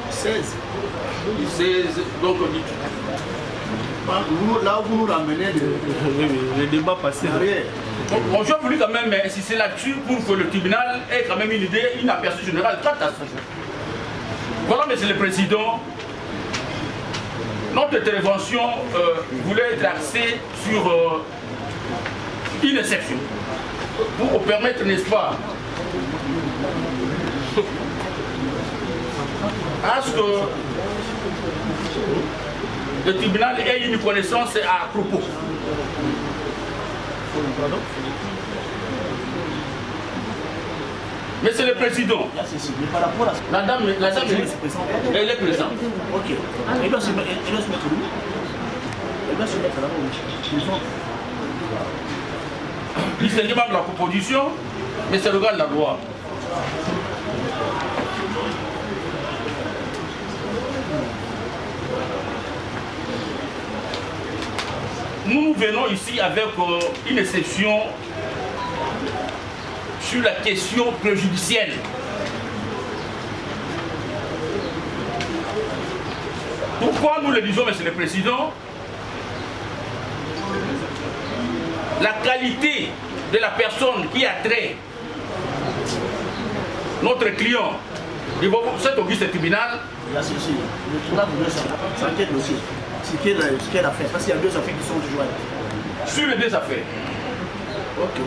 16. 16, donc on dit. Là où vous nous ramenez le débat passé. Bon, j'ai voulu quand même insister là-dessus pour que le tribunal ait quand même une idée, une aperçu générale quant à ça. Voilà, Monsieur le Président, notre intervention voulait être axée sur une exception pour permettre, n'est-ce pas, à ce que le tribunal ait une connaissance à propos. Monsieur le Président, la dame elle est présente. Ok. Elle doit se mettre où? Elle doit se mettre là-haut. Distinguement de la proposition, mais c'est le gars de la loi. Nous venons ici avec une exception sur la question préjudicielle. Pourquoi nous le disons, Monsieur le Président? La qualité de la personne qui a trait notre client devant cet auguste tribunal. Le tribunal voudrait savoir sur quel dossier, ce qu'elle a fait, parce qu'il y a deux affaires qui sont jointes. Sur les deux affaires. Ok.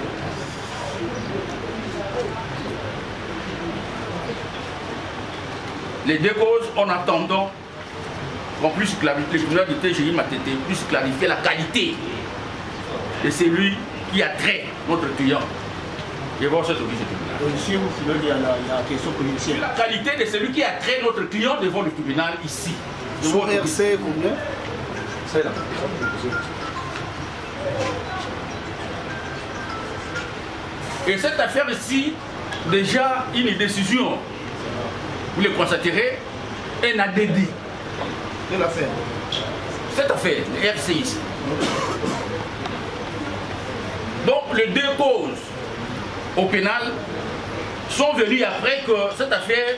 Les deux causes, en attendant qu'on puisse clarifier, le tribunal du TGI Matete puisse clarifier la qualité de celui qui a trait notre client devant cet auguste tribunal. Ici, vous pouvez dire la question policière. La qualité de celui qui a trait notre client devant le tribunal ici. Son RC combien? C'est là. Et cette affaire ici, déjà une décision, vous le constaterez, un ADD. Quelle affaire? Cette affaire, le RC ici. Donc les deux causes au pénal sont venues après que cette affaire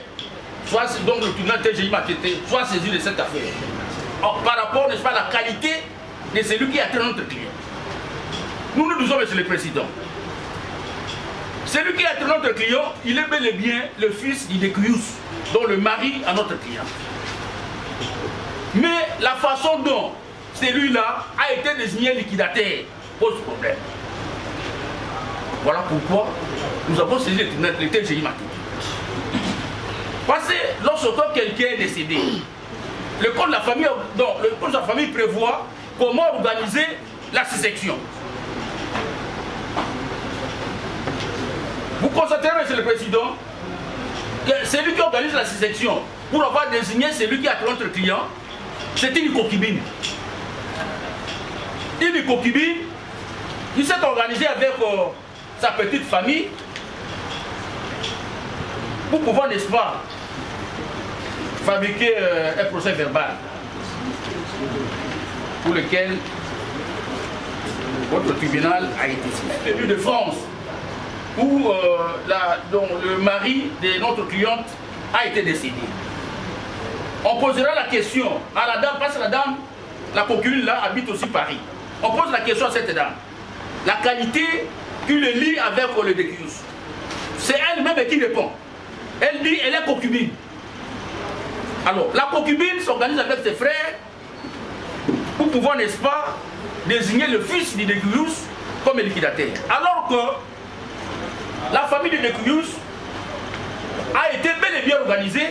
soit, donc le tribunal TGI Matete soit saisi de cette affaire. Alors, par rapport, n'est-ce pas, à la qualité de celui qui a trait notre client. Nous nous disons, Monsieur le Président, celui qui a trait notre client, il est bel et bien le fils d'Idekuyus, dont le mari à notre client. Mais la façon dont celui-là a été désigné liquidataire pose problème. Voilà pourquoi nous avons saisi le TGI Matete. Parce que lorsque quelqu'un est décédé, le code de la famille, donc, le code de la famille prévoit comment organiser la succession. Vous constaterez, Monsieur le Président, que celui qui organise la succession, pour avoir désigné celui qui a trait notre client, c'est une concubine. Une concubine, il s'est organisé avec sa petite famille pour pouvoir, n'est-ce pas, fabriquer un procès verbal pour lequel votre tribunal a été tenu de France, où donc, le mari de notre cliente a été décédé. On posera la question à la dame, parce que la dame, la concubine là, habite aussi Paris. On pose la question à cette dame. La qualité qui le lie avec le Idekuyus. C'est elle-même qui répond. Elle dit, elle est concubine. Alors, la concubine s'organise avec ses frères pour pouvoir, n'est-ce pas, désigner le fils d'Idekuyus comme liquidataire. Alors que la famille d'Idekuyus a été bel et bien organisée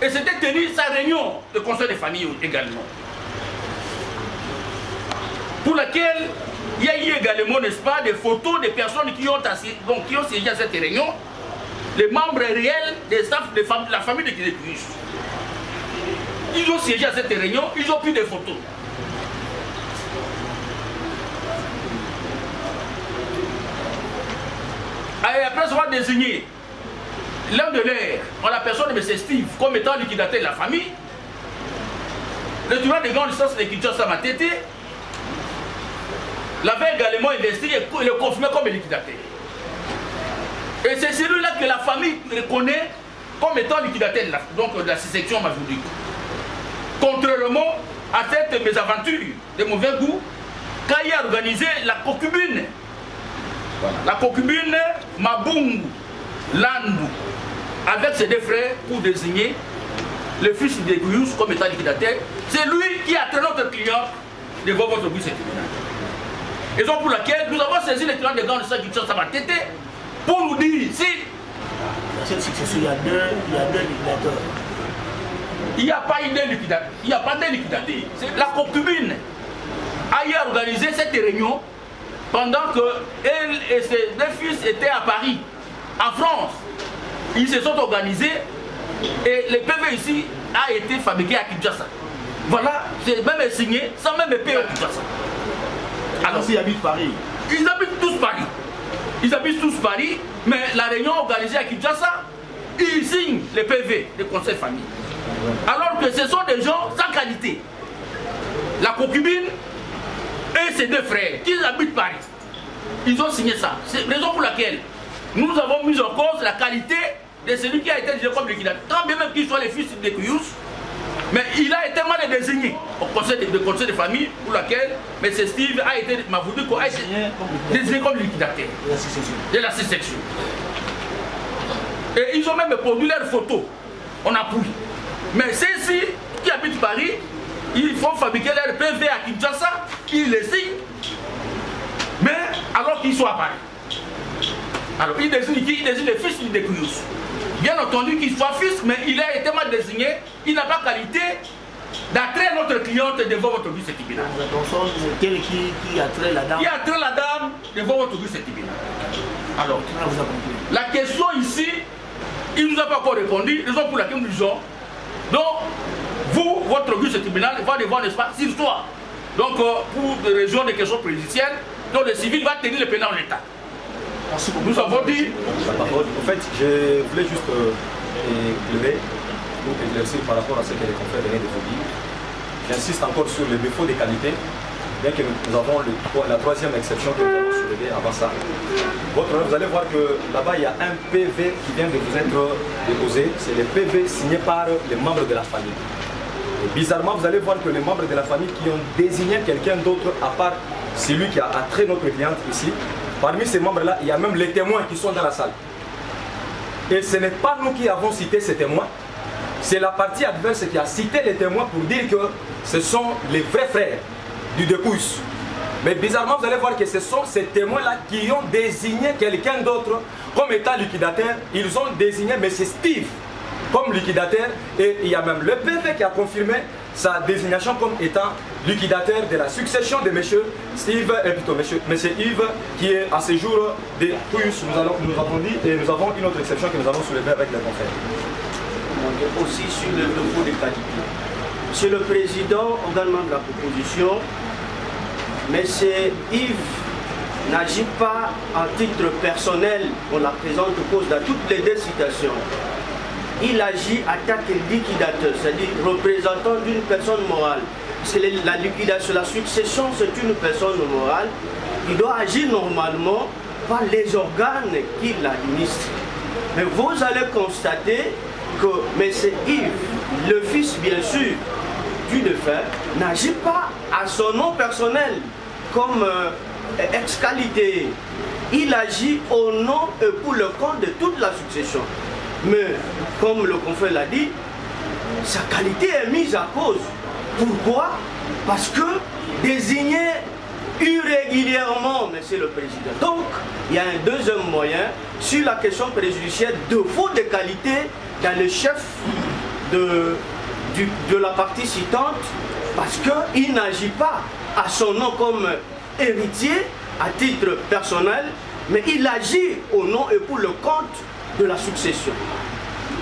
et s'était tenue sa réunion de conseil de famille également. Pour laquelle il y a eu également, n'est-ce pas, des photos des personnes qui ont siégé à cette réunion, les membres réels des staffs de la famille d'Idekuyus. Ils ont siégé à cette réunion, ils ont pris des photos. Et après avoir désigné l'un de l'air, en la personne de M. Steve, comme étant liquidateur de la famille, le tribunal de grande instance de Kinshasa Matete l'avait également investi et le confirmé comme liquidateur. Et c'est celui-là que la famille reconnaît comme étant liquidateur donc de la section Mazoudi. Contrairement à cette mésaventure de mauvais goût, Kayi a organisé la concubine. Voilà. La concubine Mabungu Landu, avec ses deux frères, pour désigner le fils de Gouyous comme étant liquidateur. C'est lui qui a traîné notre client devant votre but tribunal. Raison pour laquelle nous avons saisi les clients de grands de Saint-Victor Sabatété pour nous dire si dans cette succession, il y a deux liquidateurs. Il n'y a pas de liquidateur. Il n'y a pas de liquidateur. La concubine a organisé cette réunion pendant que elle et ses deux fils étaient à Paris, en France. Ils se sont organisés et le PV ici a été fabriqué à Kinshasa. Voilà, c'est même signé sans même payer à Kinshasa. Alors, ils habitent Paris. Ils habitent tous Paris. Ils habitent tous Paris, mais la réunion organisée à Kinshasa, ils signent les PV des conseils famille. Alors que ce sont des gens sans qualité. La concubine et ses deux frères qui habitent Paris, ils ont signé ça. C'est la raison pour laquelle nous avons mis en cause la qualité de celui qui a été désigné comme liquidateur. Quand bien même qu'il soit le fils de Kouyous, mais il a été mal désigné au conseil de famille pour laquelle M. Steve a été désigné comme liquidateur de la section. Et ils ont même produit leurs photos. On appuie. Mais ceux-ci qui habitent Paris, ils font fabriquer leur PV à Kinshasa, ils les signent, mais alors qu'ils sont à Paris. Alors ils désignent le fils de Kouyous. Bien entendu qu'il soit fils, mais il a été mal désigné, il n'a pas qualité d'attraire notre cliente devant votre bus tribunal. Qui a trait la dame? Qui a trait la dame devant votre bus tribunal. Alors, la question ici, il ne nous a pas encore répondu, raison pour laquelle nous disons, donc, vous, votre bus tribunal va devoir, n'est-ce pas, sur soi. Donc, pour des raisons de questions préjudicielles, donc le civil va tenir le pénal en l'état. Nous avons dit. En fait, je voulais juste éclairer ou éclaircir par rapport à ce que les confrères venaient de vous dire. J'insiste encore sur le défaut de qualité, bien que nous avons la troisième exception que nous avons soulevée avant ça. Vous allez voir que là-bas, il y a un PV qui vient de vous être déposé. C'est le PV signé par les membres de la famille. Et bizarrement, vous allez voir que les membres de la famille qui ont désigné quelqu'un d'autre à part celui qui a attrait notre cliente ici, parmi ces membres-là, il y a même les témoins qui sont dans la salle. Et ce n'est pas nous qui avons cité ces témoins, c'est la partie adverse qui a cité les témoins pour dire que ce sont les vrais frères du Dépousse. Mais bizarrement, vous allez voir que ce sont ces témoins-là qui ont désigné quelqu'un d'autre comme étant liquidateur. Ils ont désigné M. Steve comme liquidateur et il y a même le PV qui a confirmé sa désignation comme étant liquidateur de la succession de M. Steve, plutôt M. Yves, qui est à ce jour de Kouyous. Nous avons dit, et nous avons une autre exception que nous allons soulever avec les confrères. Aussi sur le défaut de qualité. Monsieur le Président, organement de la proposition, M. Yves n'agit pas en titre personnel, on la présente cause dans toutes les deux citations. Il agit en tant que liquidateur, c'est-à-dire représentant d'une personne morale. C'est la liquidation, la succession, c'est une personne morale qui doit agir normalement par les organes qui l'administrent. Mais vous allez constater que M. Yves, le fils bien sûr du défunt, n'agit pas à son nom personnel comme ex-qualité. Il agit au nom et pour le compte de toute la succession. Mais, comme le confrère l'a dit, sa qualité est mise à cause. Pourquoi? Parce que désigné irrégulièrement, Monsieur le Président. Donc, il y a un deuxième moyen sur la question préjudicielle de défaut de qualité dans le chef de la partie citante, parce qu'il n'agit pas à son nom comme héritier, à titre personnel, mais il agit au nom et pour le compte de la succession.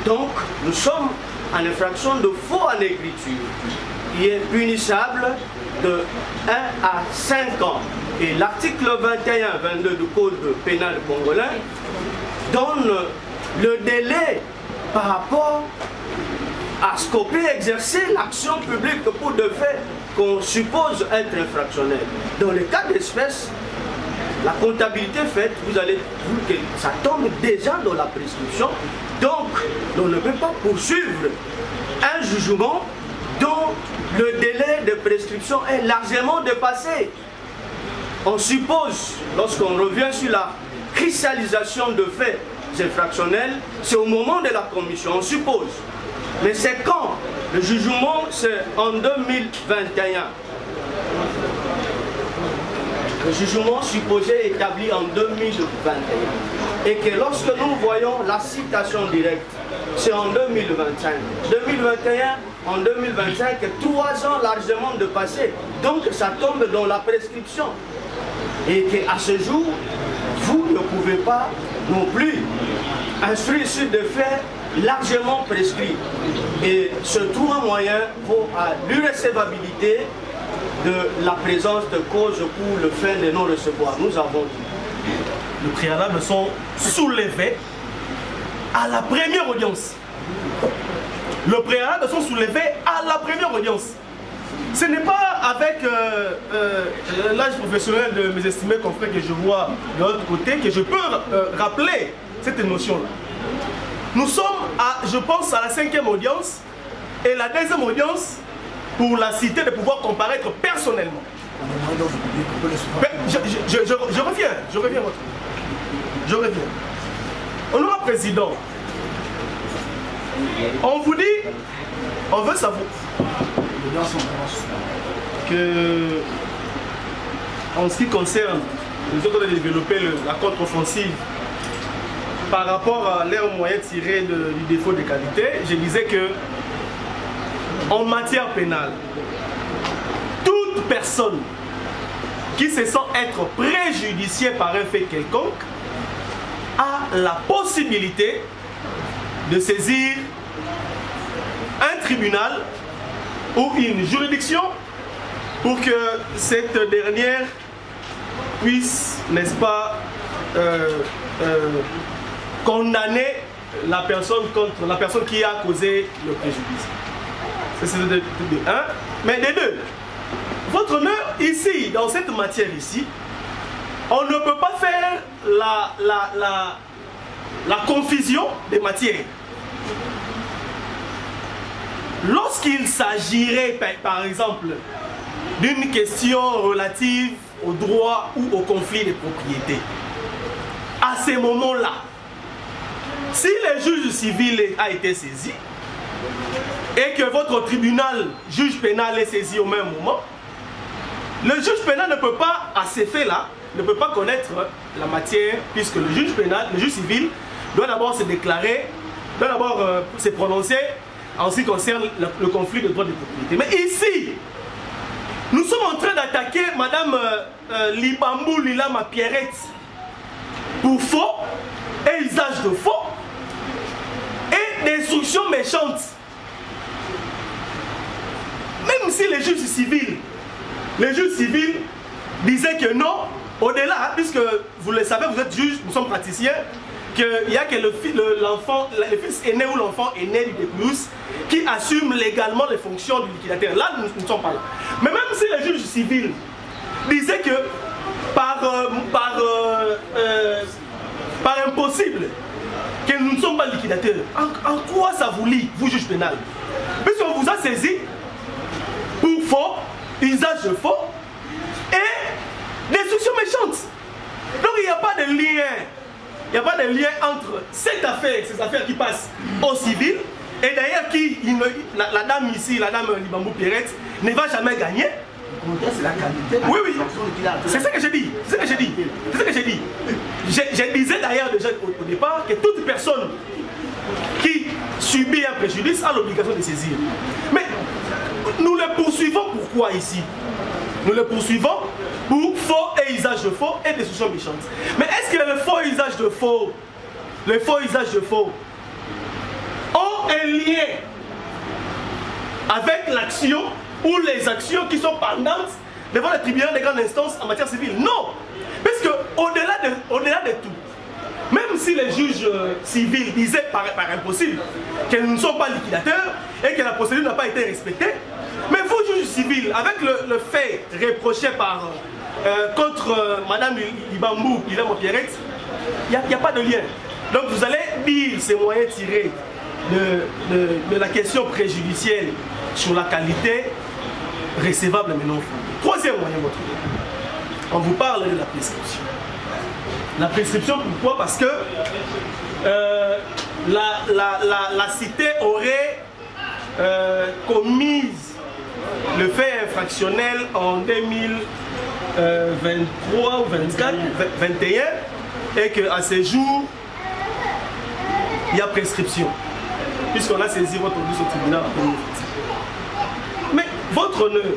Donc, nous sommes en infraction de faux en écriture, qui est punissable de 1 à 5 ans. Et l'article 21-22 du Code pénal congolais donne le délai par rapport à ce qu'on peut exercer l'action publique pour de faits qu'on suppose être infractionnels. Dans le cas d'espèce, la comptabilité faite, vous allez voir que ça tombe déjà dans la prescription. Donc, on ne peut pas poursuivre un jugement dont le délai de prescription est largement dépassé. On suppose, lorsqu'on revient sur la cristallisation de faits infractionnels, c'est au moment de la commission, on suppose. Mais c'est quand? Le jugement, c'est en 2021. Le jugement supposé établi en 2021. Et que lorsque nous voyons la citation directe, c'est en 2025. 2021, en 2025, 3 ans largement de passé. Donc ça tombe dans la prescription. Et qu'à ce jour, vous ne pouvez pas non plus instruire sur des faits largement prescrits. Et ce trois moyen vaut à l'irrecevabilité de la présence de cause pour le fait de non-recevoir. Nous avons dit. Les préalables sont soulevés à la première audience. Les préalables sont soulevés à la première audience. Ce n'est pas avec l'âge professionnel de mes estimés confrères que je vois de l'autre côté que je peux rappeler cette notion-là. Nous sommes, je pense, à la 5e audience et la 2e audience pour la cité de pouvoir comparaître personnellement. Je reviens. Honorable Président, on vous dit, on veut savoir que, en ce qui concerne les autres de développer la contre-offensive par rapport à leurs moyens tirés du défaut de qualité, je disais que en matière pénale, toute personne qui se sent être préjudiciée par un fait quelconque a la possibilité de saisir un tribunal ou une juridiction pour que cette dernière puisse, n'est-ce pas, condamner la personne qui a causé le préjudice. C'est de un. Mais de deux, votre honneur, ici, dans cette matière ici, on ne peut pas faire la confusion des matières. Lorsqu'il s'agirait, par exemple, d'une question relative au droit ou au conflit de propriété, à ces moments-là, si le juge civil a été saisi et que votre tribunal, juge pénal, est saisi au même moment, le juge pénal ne peut pas, à ces faits-là, ne peut pas connaître la matière, puisque le juge pénal, le juge civil, doit d'abord se déclarer, doit d'abord se prononcer en ce qui concerne le conflit de droit de propriété. Mais ici, nous sommes en train d'attaquer Madame Libambou Lilama Pierrette pour faux et usage de faux et d'instructions méchantes. Même si les juges civils disaient que non, au-delà, puisque vous le savez, vous êtes juge, nous sommes praticiens, qu'il n'y a que le fils aîné ou l'enfant aîné du déclus qui assume légalement les fonctions du liquidateur. Là, nous ne sommes pas là. Mais même si les juges civils disaient que par impossible que nous ne sommes pas liquidateurs, en quoi ça vous lie, vous juge pénal? Puisqu'on vous a saisi pour faux, usage de faux et destruction méchante. Donc il n'y a pas de lien. Il n'y a pas de lien entre cette affaire, ces affaires qui passent au civil, et d'ailleurs la dame ici, la dame Libambou Pierrette, ne va jamais gagner. C'est la qualité. Oui, oui. C'est ce que j'ai dit. C'est ce que j'ai dit. C'est ce que j'ai dit. Je disais d'ailleurs déjà au départ que toute personne qui subit un préjudice a l'obligation de saisir. Mais nous le poursuivons pourquoi ici? Nous le poursuivons pour faux et usage de faux et destruction méchante. Mais est-ce que le faux usage de faux, ont un lien avec l'action ou les actions qui sont pendantes devant le tribunal de grande instance en matière civile? Non. Parce que au-delà de tout, même si les juges civils disaient par impossible que nous ne sommes pas liquidateurs et que la procédure n'a pas été respectée, mais vous, juges civils, avec le fait reproché contre Madame Libambou Lilama Pierrette, il n'y a pas de lien. Donc vous allez dire ces moyens tirés de la question préjudicielle sur la qualité recevable mais non fondée. Troisième moyen, votre honneur. On vous parle de la prescription. La prescription, pourquoi? Parce que la cité aurait commise le fait infractionnel en 2023 ou 24, 21 et qu'à ce jour, il y a prescription. Puisqu'on a saisi votre dossier au tribunal en 2025. Mais votre honneur,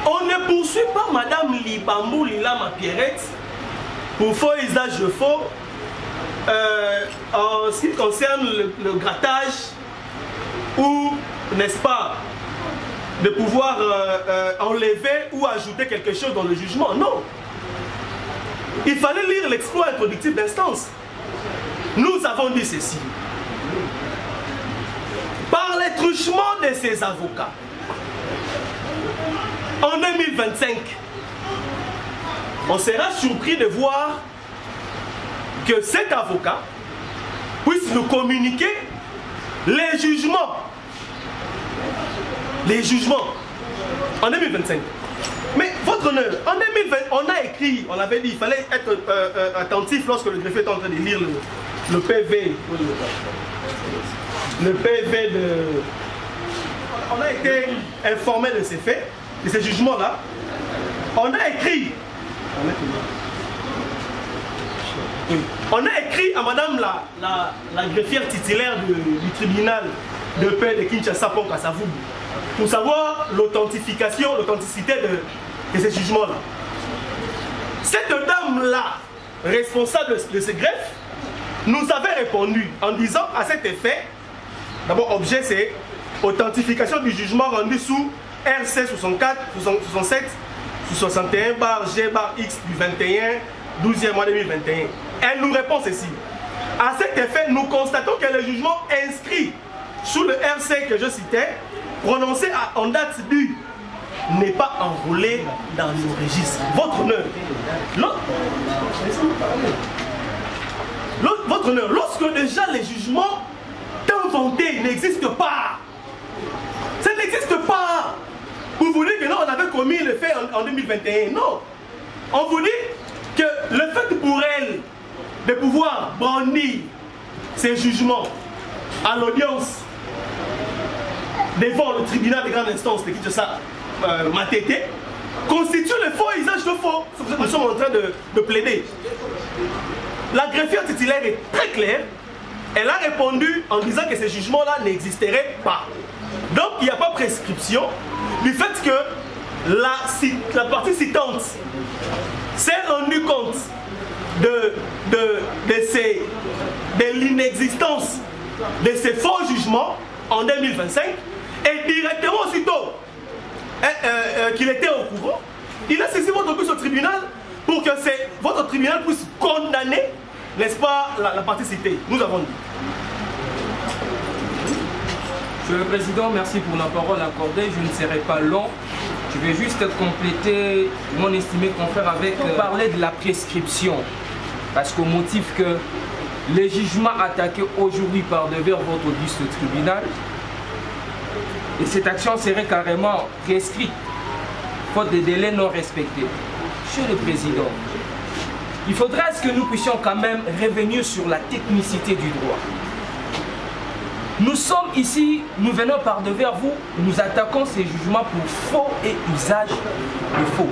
on ne poursuit pas Madame Libambou Lilama Pierrette pour faux usage de faux en ce qui concerne le grattage ou, n'est-ce pas, de pouvoir enlever ou ajouter quelque chose dans le jugement. Non. Il fallait lire l'exploit introductif d'instance. Nous avons dit ceci. Par les truchements de ses avocats, en 2025, on sera surpris de voir que cet avocat puisse nous communiquer les jugements. Les jugements en 2025. Mais votre honneur, en 2020, on a écrit, on avait dit, il fallait être attentif lorsque le greffier était en train de lire le PV. Le PV de... On a été informé de ces faits, de ces jugements-là. On a écrit... On a écrit à madame la greffière titulaire du tribunal de paix de Kinshasa Pont Kasavubu pour savoir l'authenticité de ces jugements-là. Cette dame-là, responsable de ce greffe, nous avait répondu en disant à cet effet, d'abord objet c'est authentification du jugement rendu sous RC 64, 67, 61 bar G bar X du 21, 12e mois 2021. Elle nous répond ceci. À cet effet, nous constatons que le jugement inscrit sous le RC que je citais, prononcé en date du, n'est pas enrôlé dans nos registres. Votre honneur, votre honneur, lorsque déjà les jugements inventés n'existent pas, ça n'existe pas. Vous voulez que non, on avait commis le fait en 2021. Non. On vous dit que le fait pour elle de pouvoir brandir ces jugements à l'audience devant le tribunal de grande instance de Kinshasa Matete constitue le faux usage de faux. C'est pour ça que nous sommes en train de plaider. La greffière titulaire est très claire. Elle a répondu en disant que ces jugements-là n'existeraient pas. Donc il n'y a pas prescription du fait que la partie citante s'est rendue compte de l'inexistence de ces faux jugements en 2025 et directement aussitôt qu'il était au courant, il a saisi votre dossier au tribunal pour que votre tribunal puisse condamner, n'est-ce pas, la partie citée. Nous avons dit. Monsieur le Président, merci pour la parole accordée. Je ne serai pas long. Je vais juste compléter mon estimé confrère avec parler de la prescription. Parce qu'au motif que les jugements attaqués aujourd'hui par devers votre auguste tribunal, et cette action serait carrément prescrite, faute de délais non respectés. Monsieur le Président, il faudra que nous puissions quand même revenir sur la technicité du droit. Nous sommes ici, nous venons par devers vous, nous attaquons ces jugements pour faux et usage de faux.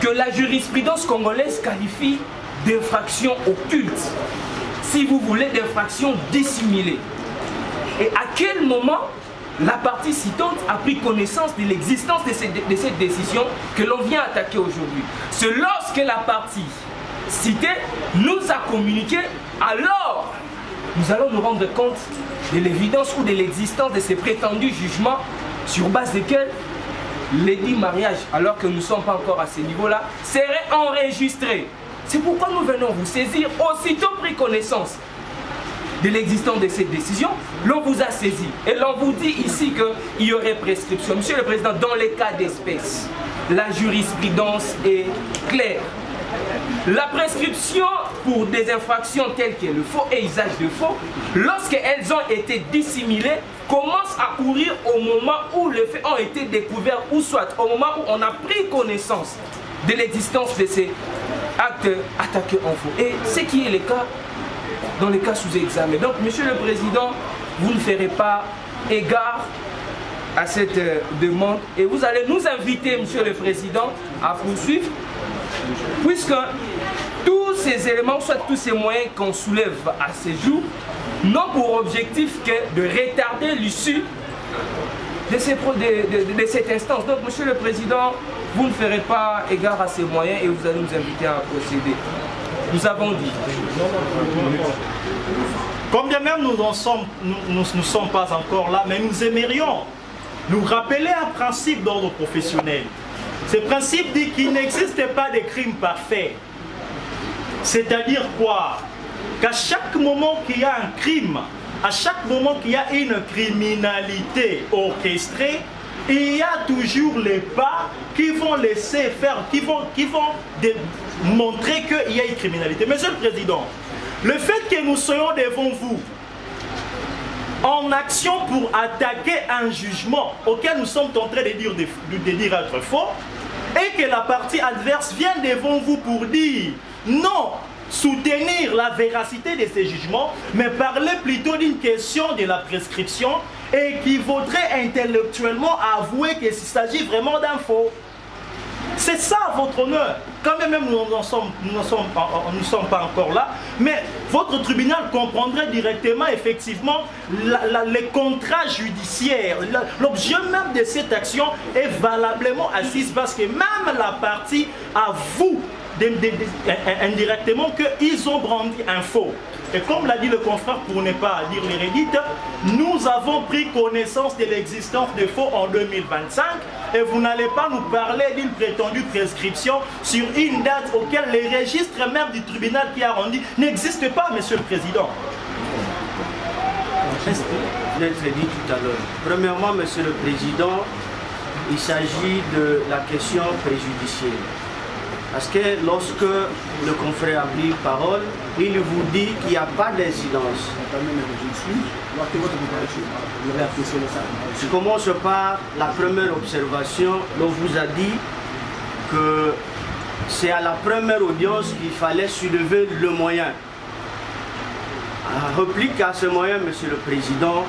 Que la jurisprudence congolaise qualifie d'infraction occulte, si vous voulez d'infraction dissimulée. Et à quel moment la partie citante a pris connaissance de l'existence de cette décision que l'on vient attaquer aujourd'hui? C'est lorsque la partie citée nous a communiqué, alors nous allons nous rendre compte de l'évidence ou de l'existence de ces prétendus jugements sur base desquels les dits mariages, alors que nous ne sommes pas encore à ce niveau-là, seraient enregistrés. C'est pourquoi nous venons vous saisir, aussitôt pris connaissance de l'existence de cette décision, l'on vous a saisi. Et l'on vous dit ici qu'il y aurait prescription. Monsieur le Président, dans les cas d'espèce, la jurisprudence est claire. La prescription pour des infractions telles que le faux et usage de faux, lorsqu'elles ont été dissimulées, commence à courir au moment où les faits ont été découverts, ou soit au moment où on a pris connaissance de l'existence de ces actes attaqués en faux. Et ce qui est le cas dans les cas sous examen. Donc, Monsieur le Président, vous ne ferez pas égard à cette demande et vous allez nous inviter, Monsieur le Président, à poursuivre, puisque tous ces éléments, soit tous ces moyens qu'on soulève à ce jour, n'ont pour objectif que de retarder l'issue de cette instance. Donc, Monsieur le Président, vous ne ferez pas égard à ces moyens et vous allez nous inviter à procéder. Nous avons dit. Combien même nous ne sommes pas encore là, mais nous aimerions nous rappeler un principe d'ordre professionnel. Ce principe dit qu'il n'existe pas de crime parfait. C'est-à-dire quoi? Qu'à chaque moment qu'il y a un crime, à chaque moment qu'il y a une criminalité orchestrée, il y a toujours les pas qui vont laisser faire, qui vont montrer qu'il y a une criminalité. Monsieur le Président, le fait que nous soyons devant vous en action pour attaquer un jugement auquel nous sommes en train de dire être faux, et que la partie adverse vient devant vous pour dire non, soutenir la véracité de ces jugements, mais parler plutôt d'une question de la prescription et qui vaudrait intellectuellement avouer qu'il s'agit vraiment d'un faux. C'est ça votre honneur. Quand même nous ne sommes pas encore là, mais votre tribunal comprendrait directement effectivement les contrats judiciaires. L'objet même de cette action est valablement assise parce que même la partie avoue indirectement qu'ils ont brandi un faux. Et comme l'a dit le confrère, pour ne pas dire l'hérédite, nous avons pris connaissance de l'existence de faux en 2025 et vous n'allez pas nous parler d'une prétendue prescription sur une date auquel les registres même du tribunal qui a rendu n'existent pas, Monsieur le Président. Je l'ai dit tout à l'heure. Premièrement, Monsieur le Président, il s'agit de la question préjudicielle. Parce que lorsque le confrère a pris parole, il vous dit qu'il n'y a pas d'incidence. Je commence par la première observation. On vous a dit que c'est à la première audience qu'il fallait soulever le moyen. En réplique à ce moyen, Monsieur le Président,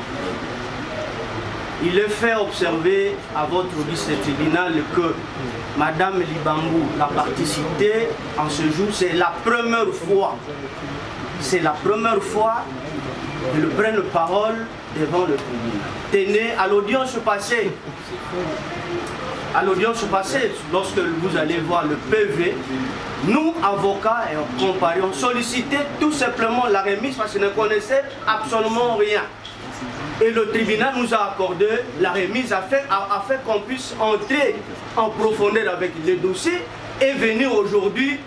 il est fait observer à votre vice-tribunal que Madame Libambou, la participé en ce jour, c'est la première fois. C'est la première fois qu'elle prenne parole devant le tribunal. Tenez, à l'audience passée, lorsque vous allez voir le PV, nous, avocats et comparions, sollicitaient tout simplement la remise parce qu'ils ne connaissaient absolument rien. Et le tribunal nous a accordé la remise afin qu'on puisse entrer en profondeur avec les dossiers et venir aujourd'hui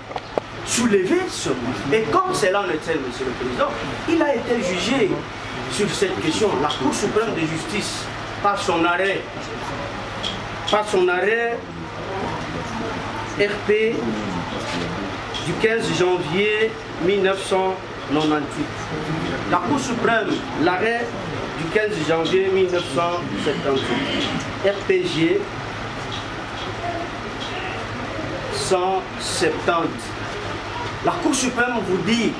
soulever ce point. Et comme cela en est, Monsieur le Président, il a été jugé sur cette question, la Cour suprême de justice, par son arrêt RP du 15 janvier 1998. La Cour suprême, l'arrêt du 15 janvier 1978, RPG 170. La Cour suprême vous dit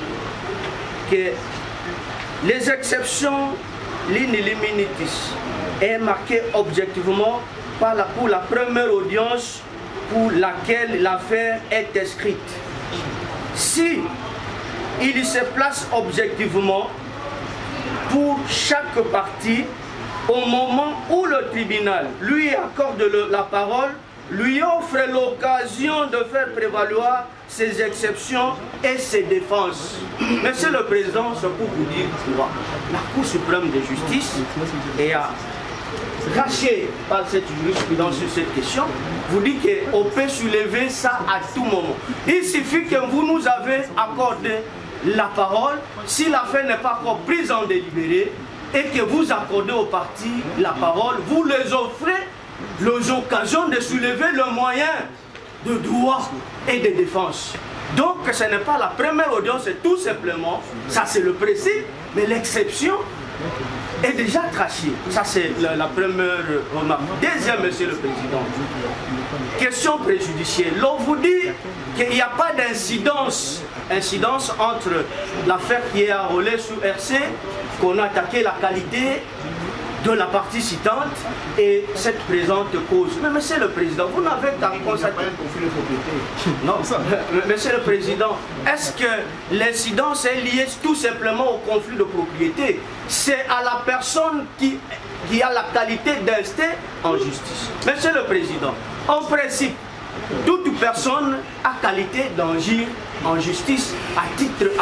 que les exceptions l'inéliminitis est marquée objectivement par la première audience pour laquelle l'affaire est inscrite. Si il se place objectivement pour chaque partie au moment où le tribunal lui accorde la parole, lui offre l'occasion de faire prévaloir ses exceptions et ses défenses. Monsieur le Président, c'est pour vous dire quoi. La Cour suprême de justice est raché par cette jurisprudence sur cette question, vous dit qu'on peut soulever ça à tout moment. Il suffit que vous nous avez accordé la parole, si l'affaire n'est pas encore prise en délibéré, et que vous accordez aux parties la parole, vous les offrez les occasions de soulever le moyen de droit et de défense. Donc ce n'est pas la première audience, c'est tout simplement, ça c'est le principe, mais l'exception est déjà trachée. Ça c'est la première remarque. Deuxième, Monsieur le Président, question préjudicielle. L'on vous dit qu'il n'y a pas d'incidence entre l'affaire qui est enrôlée sous RC, qu'on a attaqué la qualité de la partie citante et cette présente cause. Mais Monsieur le Président, vous n'avez qu'à constater un conflit de propriété. Non, Monsieur le Président, est-ce que l'incidence est liée tout simplement au conflit de propriété? C'est à la personne qui a la qualité d'insté en justice. Monsieur le Président, en principe, toute personne a qualité d'agir en justice à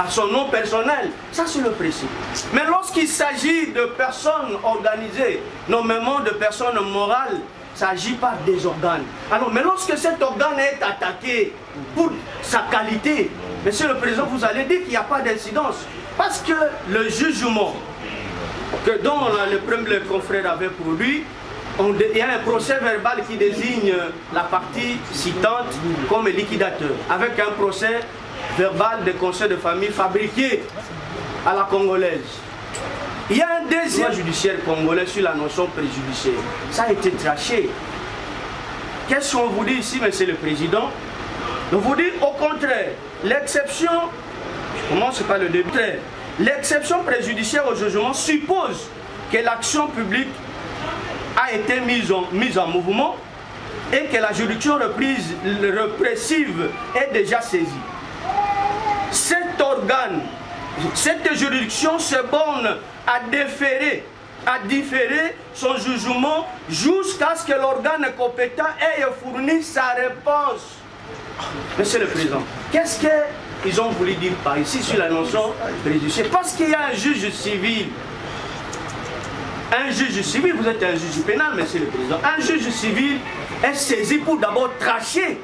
son nom personnel. Ça c'est le principe. Mais lorsqu'il s'agit de personnes organisées, nommément de personnes morales, il s'agit pas des organes. Alors, mais lorsque cet organe est attaqué pour sa qualité, Monsieur le Président, vous allez dire qu'il n'y a pas d'incidence. Parce que le jugement dont le confrère avait produit, il y a un procès verbal qui désigne la partie citante comme liquidateur, avec un procès verbal de conseil de famille fabriqué à la congolaise. Il y a un deuxième judiciaire congolais sur la notion préjudicielle. Ça a été traché. Qu'est-ce qu'on vous dit ici, Monsieur le Président? On vous dit au contraire, l'exception, je commence par le début, l'exception préjudiciaire au jugement suppose que l'action publique a été mise en mouvement et que la juridiction répressive est déjà saisie. Cette juridiction se borne à différer son jugement jusqu'à ce que l'organe compétent ait fourni sa réponse. Monsieur le Président, qu'est-ce qu'ils ont voulu dire par ici sur la notion préjudicielle? Parce qu'il y a un juge civil. Un juge civil, vous êtes un juge pénal, Monsieur le Président. Un juge civil est saisi pour d'abord tracher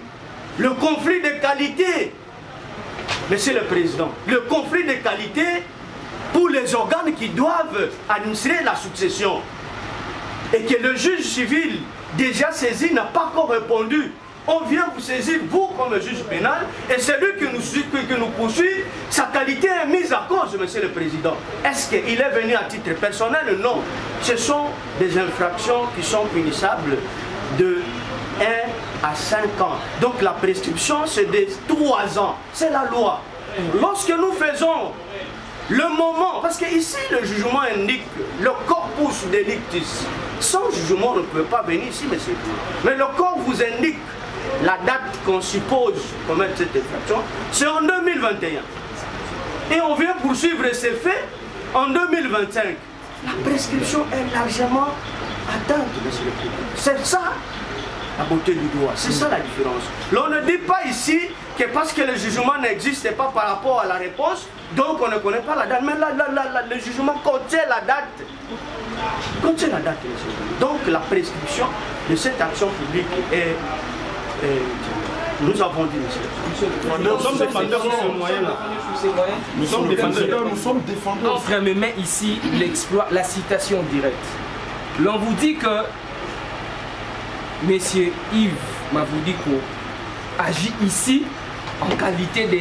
le conflit de qualité. Monsieur le Président, le conflit de qualité pour les organes qui doivent administrer la succession. Et que le juge civil déjà saisi n'a pas encore répondu. On vient vous saisir, vous comme juge pénal, et celui qui nous poursuit, sa qualité est mise à cause, Monsieur le Président. Est-ce qu'il est venu à titre personnel? Non. Ce sont des infractions qui sont punissables de 1 à 5 ans. Donc la prescription, c'est de 3 ans. C'est la loi. Lorsque nous faisons le moment, parce que ici le jugement indique le corpus delictis. Sans jugement, on ne peut pas venir ici, monsieur. Mais le corps vous indique la date qu'on suppose commettre cette infraction, c'est en 2021. Et on vient poursuivre ces faits en 2025. La prescription est largement atteinte, monsieur le Président. C'est ça la beauté du droit, c'est ça la différence. L'on ne dit pas ici que parce que le jugement n'existe pas par rapport à la réponse, donc on ne connaît pas la date. Mais le jugement contient la date. Contient la date, monsieur. Donc la prescription de cette action publique est... nous avons dit, monsieur. Nous sommes défendeurs de ce moyen-là. Nous sommes défendeurs. Enfin, me met ici l'exploit, la citation directe. L'on vous dit que Monsieur Yves Mavoudiko agit ici en qualité de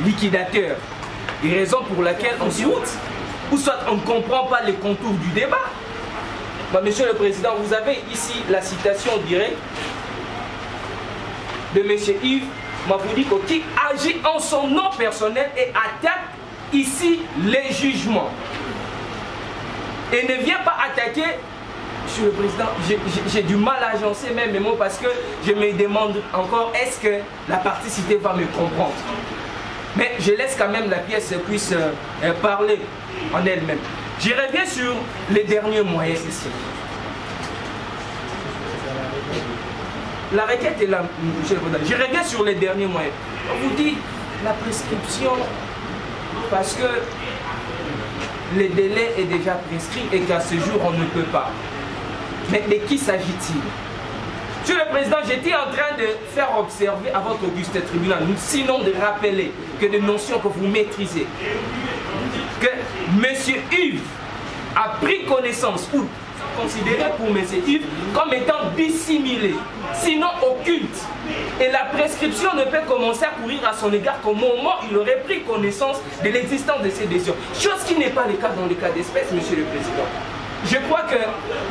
liquidateur. Et raison pour laquelle on saute, ou soit on ne comprend pas les contours du débat. Bah, Monsieur le Président, vous avez ici la citation directe de M. Yves Mavoudiko qui agit en son nom personnel et attaque ici les jugements. Et ne vient pas attaquer, Monsieur le Président, j'ai du mal à agencer même mes mots parce que je me demande encore est-ce que la partie citée va me comprendre. Mais je laisse quand même la pièce puisse parler en elle-même. Je reviens sur les derniers moyens ici. La requête est là, monsieur le Président. Je reviens sur les derniers moyens. On vous dit la prescription parce que le délai est déjà prescrit et qu'à ce jour on ne peut pas. Mais de qui s'agit-il? Monsieur le Président, j'étais en train de faire observer à votre auguste tribunal, sinon de rappeler que des notions que vous maîtrisez, que M. Yves a pris connaissance ou considéré pour M. Yves comme étant dissimulé, sinon occulte. Et la prescription ne peut commencer à courir à son égard qu'au moment où il aurait pris connaissance de l'existence de ces décisions. Chose qui n'est pas le cas dans le cas d'espèce, Monsieur le Président. Je crois que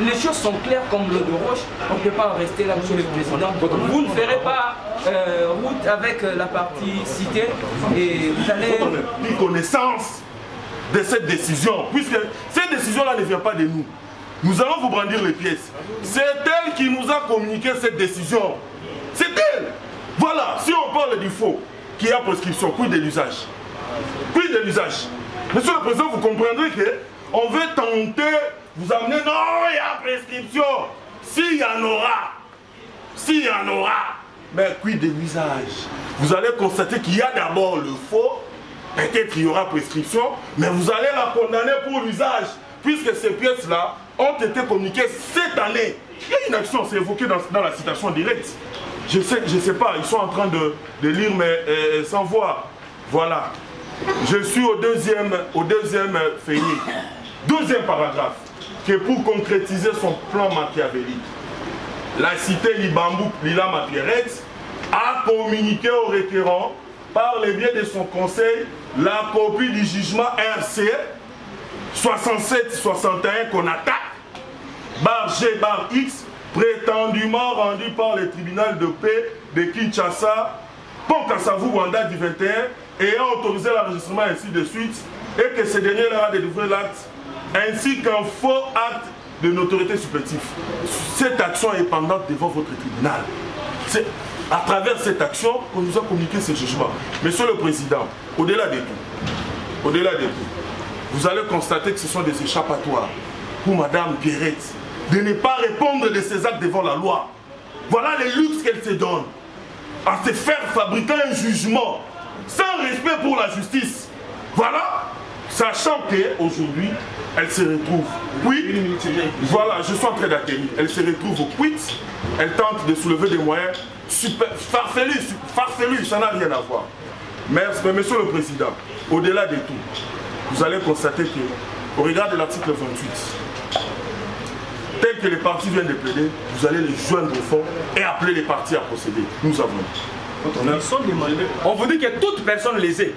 les choses sont claires comme l'eau de roche. On ne peut pas en rester là, Monsieur le Président. Vous ne ferez pas route avec la partie citée et vous allez... Pris connaissance de cette décision, puisque cette décision-là ne vient pas de nous. Nous allons vous brandir les pièces. C'est elle qui nous a communiqué cette décision. C'est elle. Voilà, si on parle du faux, qui a prescription, puis de l'usage. Puis de l'usage. Monsieur le Président, vous comprendrez qu'on veut tenter, vous amener, non, il y a prescription. S'il y en aura, s'il y en aura, mais quid de l'usage? Vous allez constater qu'il y a d'abord le faux, peut-être qu'il y aura prescription, mais vous allez la condamner pour l'usage, puisque ces pièces-là ont été communiquées cette année. Il y a une action, c'est évoqué dans la citation directe. Je sais pas, ils sont en train de lire, mais sans voir. Voilà. Je suis au deuxième feuillet. Deuxième paragraphe, qui est pour concrétiser son plan machiavélique. La cité Libambou Lila Mapierex a communiqué au requérant par le biais de son conseil la copie du jugement RC 67-61 qu'on attaque, bar G bar X, prétendument rendu par le tribunal de paix de Kinshasa, Pont-Kassavou, Rwanda du 21, ayant autorisé l'enregistrement ainsi de suite, et que ce dernier leur a délivré l'acte, ainsi qu'un faux acte de notoriété supplétive. Cette action est pendante devant votre tribunal. C'est à travers cette action qu'on nous a communiqué ce jugement. Monsieur le Président, au-delà de tout, vous allez constater que ce sont des échappatoires pour Madame Pierrette de ne pas répondre de ses actes devant la loi. Voilà les luttes qu'elle se donne, à se faire fabriquer un jugement sans respect pour la justice. Voilà, sachant qu'aujourd'hui, elle se retrouve. Oui, voilà, je suis en train d'accueillir. Elle se retrouve au quit, elle tente de soulever des moyens farfelus, ça n'a rien à voir. Mais Monsieur le Président, au-delà de tout, vous allez constater que, au regard de l'article 28, tel que les partis viennent de plaider, vous allez les joindre au fond et appeler les partis à procéder. Nous avons. On vous dit que toute personne lésée,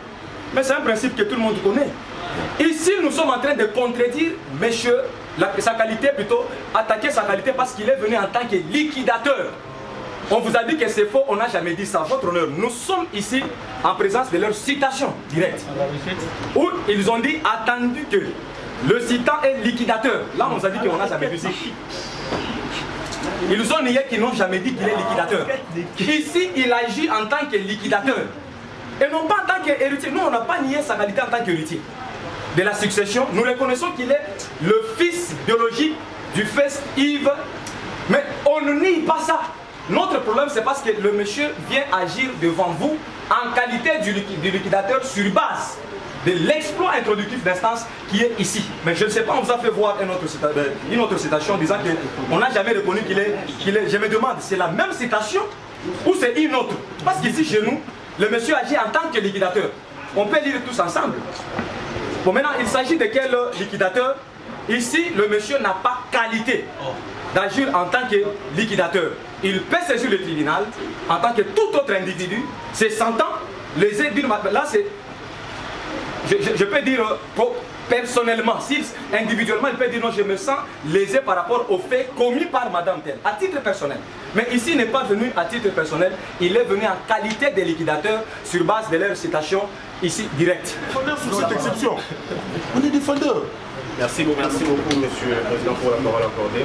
mais c'est un principe que tout le monde connaît. Ici, nous sommes en train de contredire monsieur, sa qualité plutôt, attaquer sa qualité parce qu'il est venu en tant que liquidateur. On vous a dit que c'est faux, on n'a jamais dit ça. Votre honneur, nous sommes ici en présence de leur citation directe. Où ils ont dit, attendu que le citant est liquidateur. Là, on nous a dit qu'on n'a jamais vu ça. Ils nous ont nié qu'ils n'ont jamais dit qu'il est liquidateur. Ici, il agit en tant que liquidateur. Et non pas en tant qu'héritier. Nous, on n'a pas nié sa qualité en tant qu'héritier de la succession. Nous reconnaissons qu'il est le fils biologique du fils Yves. Mais on ne nie pas ça. Notre problème, c'est parce que le monsieur vient agir devant vous en qualité du liquidateur sur base de l'exploit introductif d'instance qui est ici. Mais je ne sais pas, on vous a fait voir une autre citation disant qu'on n'a jamais reconnu qu'il est... Je me demande, c'est la même citation ou c'est une autre? Parce qu'ici, chez nous, le monsieur agit en tant que liquidateur. On peut lire tous ensemble. Bon, maintenant, il s'agit de quel liquidateur? Ici, le monsieur n'a pas qualité d'agir en tant que liquidateur. Il peut saisir le tribunal en tant que tout autre individu, se sentant lésé d'une... Là, c'est... Je peux dire personnellement, si individuellement, il peut dire non, je me sens lésé par rapport aux faits commis par Madame Telle, à titre personnel. Mais ici, il n'est pas venu à titre personnel, il est venu en qualité de liquidateur sur base de leur citation ici directe. Sur cette exception, on est défendeur. Merci beaucoup, Monsieur le Président, pour la parole accordée.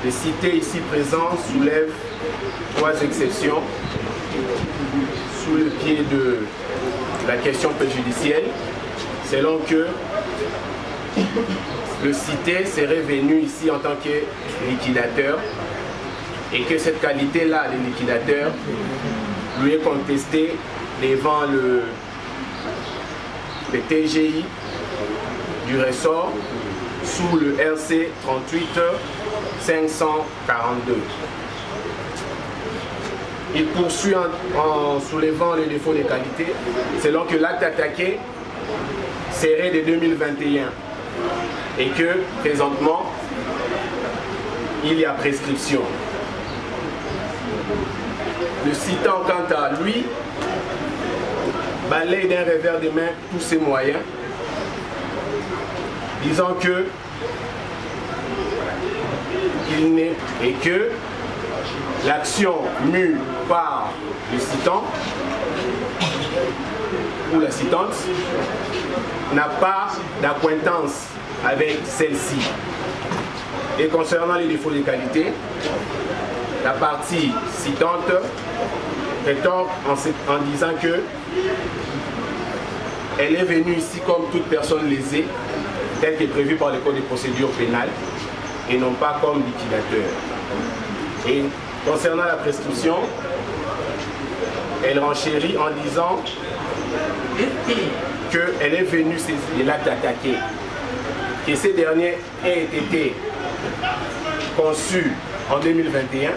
Les cités ici présents soulèvent 3 exceptions sous le pied de la question préjudicielle, selon que le cité serait venu ici en tant que liquidateur et que cette qualité-là de liquidateur lui est contestée devant le TGI du ressort sous le RC 38 542. Il poursuit en soulevant les défauts de qualité, selon que l'acte attaqué serait de 2021 et que présentement il y a prescription. Le citant, quant à lui, balaye d'un revers de main tous ses moyens, disant que il n'est et que l'action mue par le citant ou la citante n'a pas d'acquaintance avec celle-ci. Et concernant les défauts de qualité, la partie citante rétorque en disant que elle est venue ici comme toute personne lésée, telle qu'est prévue par le Code de procédure pénale, et non pas comme liquidateur. Et concernant la prescription, elle renchérit en disant qu'elle est venue saisir l'acte attaqué, que ces derniers aient été conçus en 2021,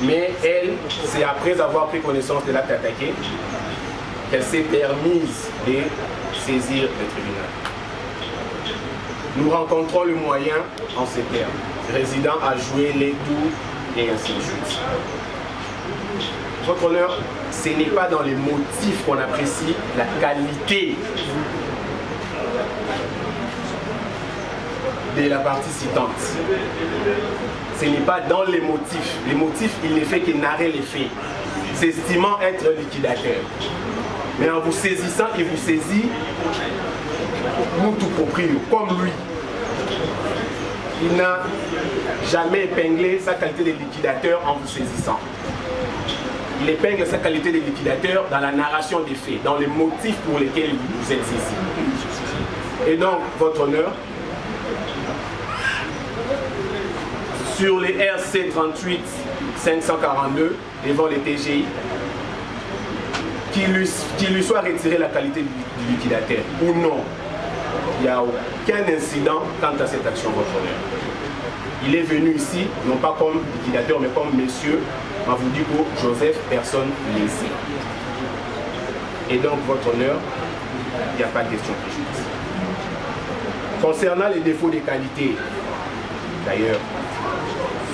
mais elle, c'est après avoir pris connaissance de l'acte attaqué qu'elle s'est permise de saisir le tribunal. Nous rencontrons le moyen en ces termes. Résident a joué les tours et ainsi de suite. Votre honneur, ce n'est pas dans les motifs qu'on apprécie la qualité de la partie citante. Ce n'est pas dans les motifs. Les motifs, il ne fait que narrer les faits, s'estimant être liquidateur. Mais en vous saisissant, il vous saisit mutu proprio, comme lui. Il n'a jamais épinglé sa qualité de liquidateur en vous saisissant. Il épingle sa qualité de liquidateur dans la narration des faits, dans les motifs pour lesquels vous êtes saisi. Et donc, votre honneur, sur les RC 38 542 devant les TGI, qu'il lui soit retiré la qualité du liquidateur ou non, il n'y a aucun incident quant à cette action, votre honneur. Il est venu ici, non pas comme liquidateur, mais comme monsieur Mavoudico Joseph, personne lésée. Et donc, votre honneur, il n'y a pas de question préjudice. Concernant les défauts de qualité, d'ailleurs,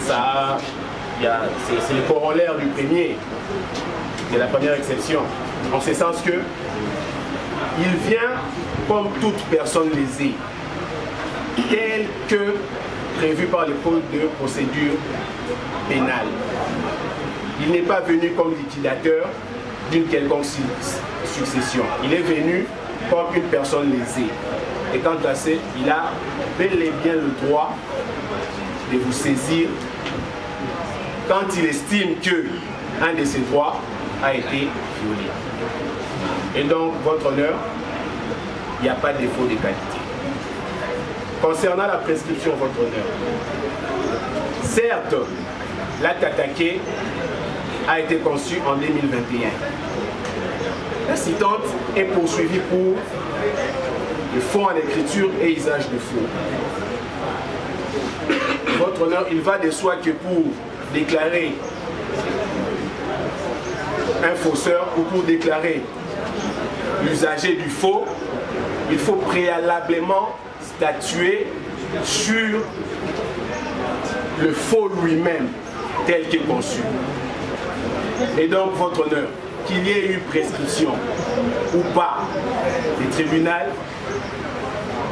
ça, c'est le corollaire du premier, de la première exception, en ce sens que il vient comme toute personne lésée, tel que prévu par le Code de procédure pénale. Il n'est pas venu comme liquidateur d'une quelconque succession. Il est venu comme une personne lésée. Et quant à ça, il a bel et bien le droit de vous saisir quand il estime que un de ses droits a été violé. Et donc, votre honneur, il n'y a pas de défaut de qualité. Concernant la prescription, votre honneur, certes, l'acte attaqué a été conçu en 2021. La citante est poursuivie pour le faux en écriture et usage de faux. Votre honneur, il va de soi que pour déclarer un fausseur ou pour déclarer l'usager du faux, il faut préalablement statuer sur le faux lui-même tel qu'il est conçu. Et donc, votre honneur, qu'il y ait eu prescription ou pas, le tribunal,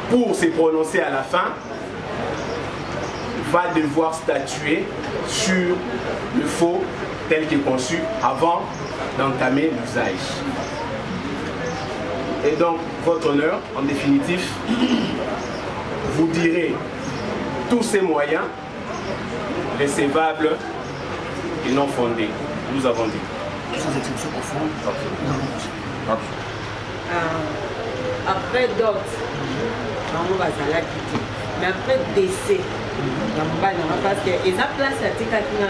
pour se prononcer à la fin, va devoir statuer sur le faux tel qu'il est conçu avant d'entamer l'usage. Et donc, votre honneur, en définitif, vous direz tous ces moyens recevables et non fondés. Nous avons dit. Après dot, on va s'en quitter. Mais après décès, parce que les place à Tikakina,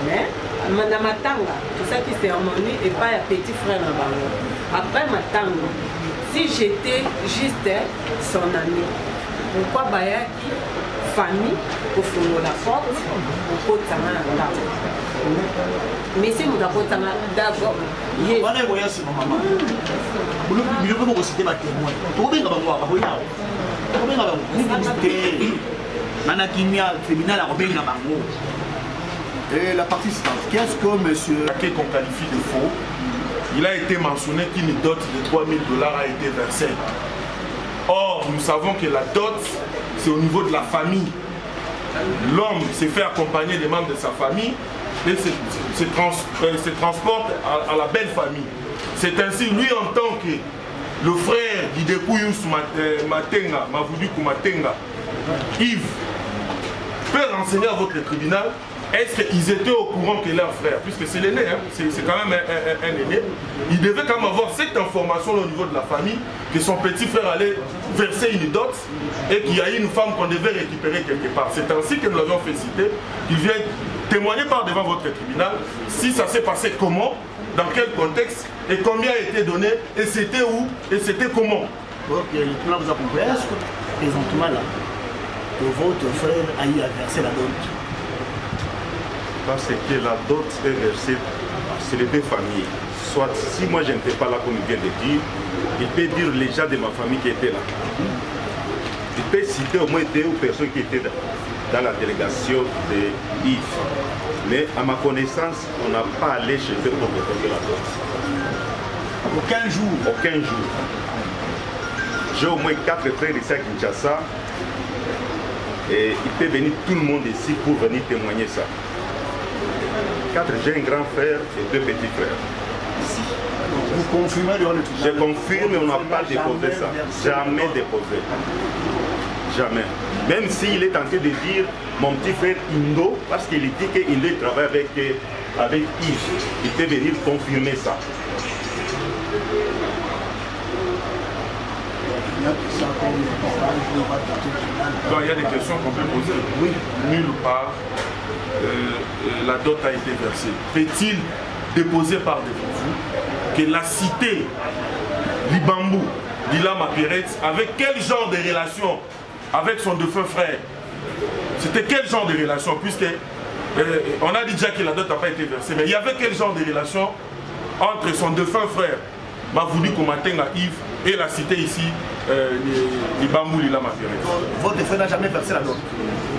mais dans ma tanga, tout ça qui cérémonie et pas un petit frère en bas. Après ma tanga, si j'étais juste son ami, pourquoi Bayaki, famille, au fond de la porte, au côté de la table. Mais si nous avons d'abord, il y a un voyage sur ma maman. Vous ne pouvez pas citer ma témoin. Vous pouvez pas voir, Nana Kimia, tribunal à Robin Nabango. Et la partie suivante, qu'est-ce que monsieur... Qu'on qualifie de faux, il a été mentionné qu'une dot de 3 000 $ a été versée. Or, nous savons que la dot, c'est au niveau de la famille. L'homme s'est fait accompagner des membres de sa famille et se transporte à la belle famille. C'est ainsi, lui en tant que le frère d'Idekuyus Matenga, Mavoudikou Matenga, Yves, peut renseigner à votre tribunal, est-ce qu'ils étaient au courant que leur frère, puisque c'est l'aîné, hein, c'est quand même un aîné, il devait quand même avoir cette information au niveau de la famille, que son petit frère allait verser une dot et qu'il y a une femme qu'on devait récupérer quelque part. C'est ainsi que nous l'avions fait citer, qu'il vient témoigner par devant votre tribunal, si ça s'est passé comment, dans quel contexte, et combien a été donné, et c'était où, et c'était comment. Ok, le tribunal vous a compris. Est-ce que, présentement là, que votre frère a eu à verser la dot? Parce que la dot est versée sur les deux familles. Soit, si moi je n'étais pas là comme il vient de dire, il peut dire les gens de ma famille qui étaient là. Il peut citer au moins 2 personnes qui étaient dans la délégation de Yves. Mais à ma connaissance, on n'a pas allé chez eux pour récolter la dot. Aucun jour? Aucun jour. J'ai au moins 4 frères ici à Kinshasa. Et il peut venir tout le monde ici pour venir témoigner ça. 4, j'ai un grand frère et 2 petits frères. Ici. Vous confirmez devant le tribunal? Je confirme, on n'a pas déposé ça. Jamais déposé. Jamais. Même s'il est tenté de dire mon petit frère Indo, parce qu'il dit qu'Indo travaille avec Yves, il peut venir confirmer ça. Donc, il y a des questions qu'on peut poser. Oui. Nulle part, la dot a été versée. Peut-il déposer par devant vous que la cité Libambou, Lila Mapiretz, avec quel genre de relation avec son défunt frère? C'était quel genre de relation? Puisque on a dit déjà que la dot n'a pas été versée, mais il y avait quel genre de relation entre son défunt frère Mavoudikou Matenga Yves et la cité ici Libambou Lila Mapiretz? Votre frère n'a jamais versé la dot.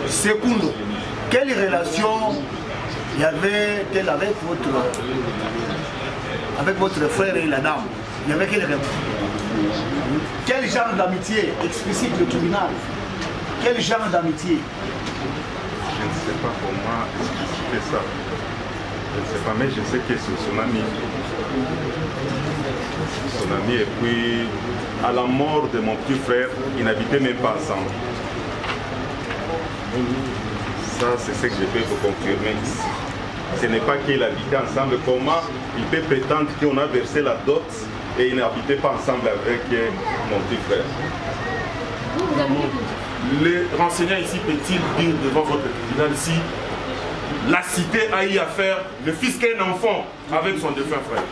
Secondo, quelle relation y avait-elle avec votre frère et la dame? Il y avait quelle relation? Quel genre d'amitié explicite le tribunal? Quel genre d'amitié? Je ne sais pas comment expliquer ça. Je ne sais pas, mais je sais que c'est son ami. Son ami, et puis à la mort de mon petit frère, ils n'habitaient même pas ensemble. Ça, c'est ce que je peux vous confirmer ici. Ce n'est pas qu'ils habitaient ensemble. Comment il peut prétendre qu'on a versé la dot et ils n'habitaient pas ensemble avec mon petit frère? Les renseignants ici peut-il dire devant votre tribunal si la cité a eu à faire le fils qu'un enfant avec son défunt frère?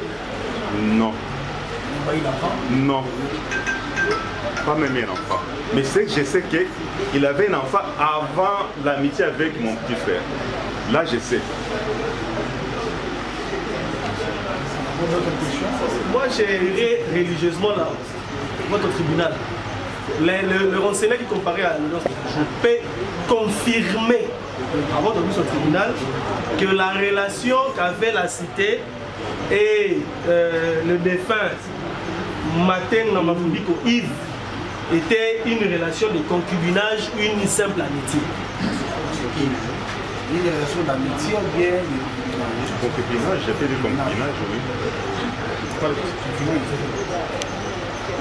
Non. Non. Pas même un enfant. Mais c'est que je sais qu'il avait un enfant avant l'amitié avec mon petit frère. Là, je sais. Moi, j'irai religieusement là, votre tribunal. Le renseignement qui comparait à l'autre, je peux confirmer à votre tribunal que la relation qu'avait la cité et le défunt Matenga Mavoudikou Yves était une relation de concubinage, une simple amitié. Une relation d'amitié ou bien concubinage, j'ai fait du concubinage, oui.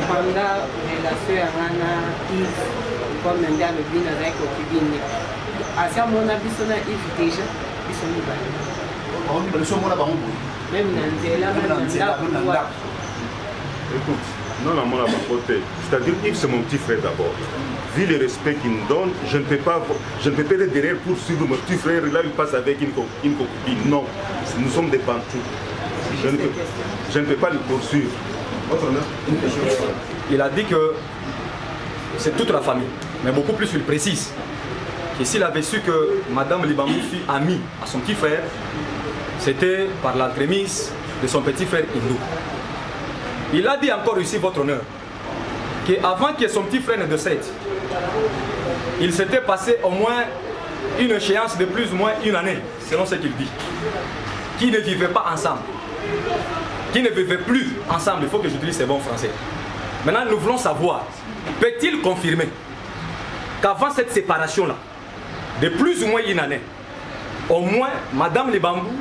Pendant relation ya ngana Yves comme ndia le bin avec concubine. À ce moment-là, biso na Yves déjà, biso ni ba. On peut le sommer là-bas. Même dans Nzela, écoute, non, non, mon côté. C'est-à-dire Yves, c'est mon petit frère d'abord. Vu le respect qu'il me donne, je ne peux pas être derrière pour suivre mon petit frère. Là, il passe avec une copine. Non, nous sommes des Bantous. Je ne peux pas le poursuivre. Il a dit que c'est toute la famille, mais beaucoup plus il précise que s'il avait su que Madame Libambou fut amie à son petit frère, c'était par l'entremise de son petit frère Hindou. Il a dit encore ici, votre honneur, qu'avant que son petit frère ne décède, il s'était passé au moins une échéance de plus ou moins une année, selon ce qu'il dit, qui ne vivaient pas ensemble, qui ne vivaient plus ensemble. Il faut que j'utilise ces bons français. Maintenant, nous voulons savoir, peut-il confirmer qu'avant cette séparation-là, de plus ou moins une année, au moins, Madame Lebambou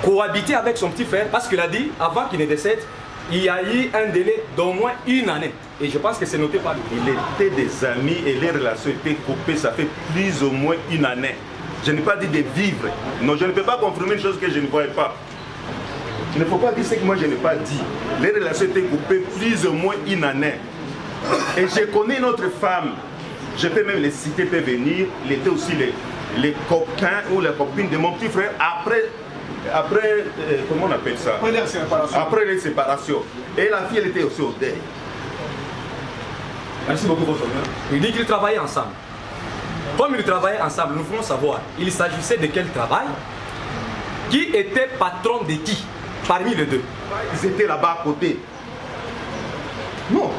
cohabitait avec son petit frère, parce qu'il a dit, avant qu'il ne décède, il y a eu un délai d'au moins une année. Et je pense que c'est noté par lui. Il était des amis et les relations étaient coupées, ça fait plus ou moins une année. Je n'ai pas dit de vivre. Non, je ne peux pas confirmer une chose que je ne voyais pas. Il ne faut pas dire ce que moi je n'ai pas dit. Les relations étaient coupées plus ou moins une année. Et je connais une autre femme, je peux même les citer, peut venir, il était aussi les copains ou les copines de mon petit frère après comment on appelle ça? Après les séparations. Après les séparations. Et la fille, elle était aussi au deuil. Merci beaucoup, votre honneur. Il dit qu'ils travaillaient ensemble. Comme ils travaillaient ensemble, nous voulons savoir, il s'agissait de quel travail? Qui était patron de qui parmi les deux? Ils étaient là-bas à côté. Non.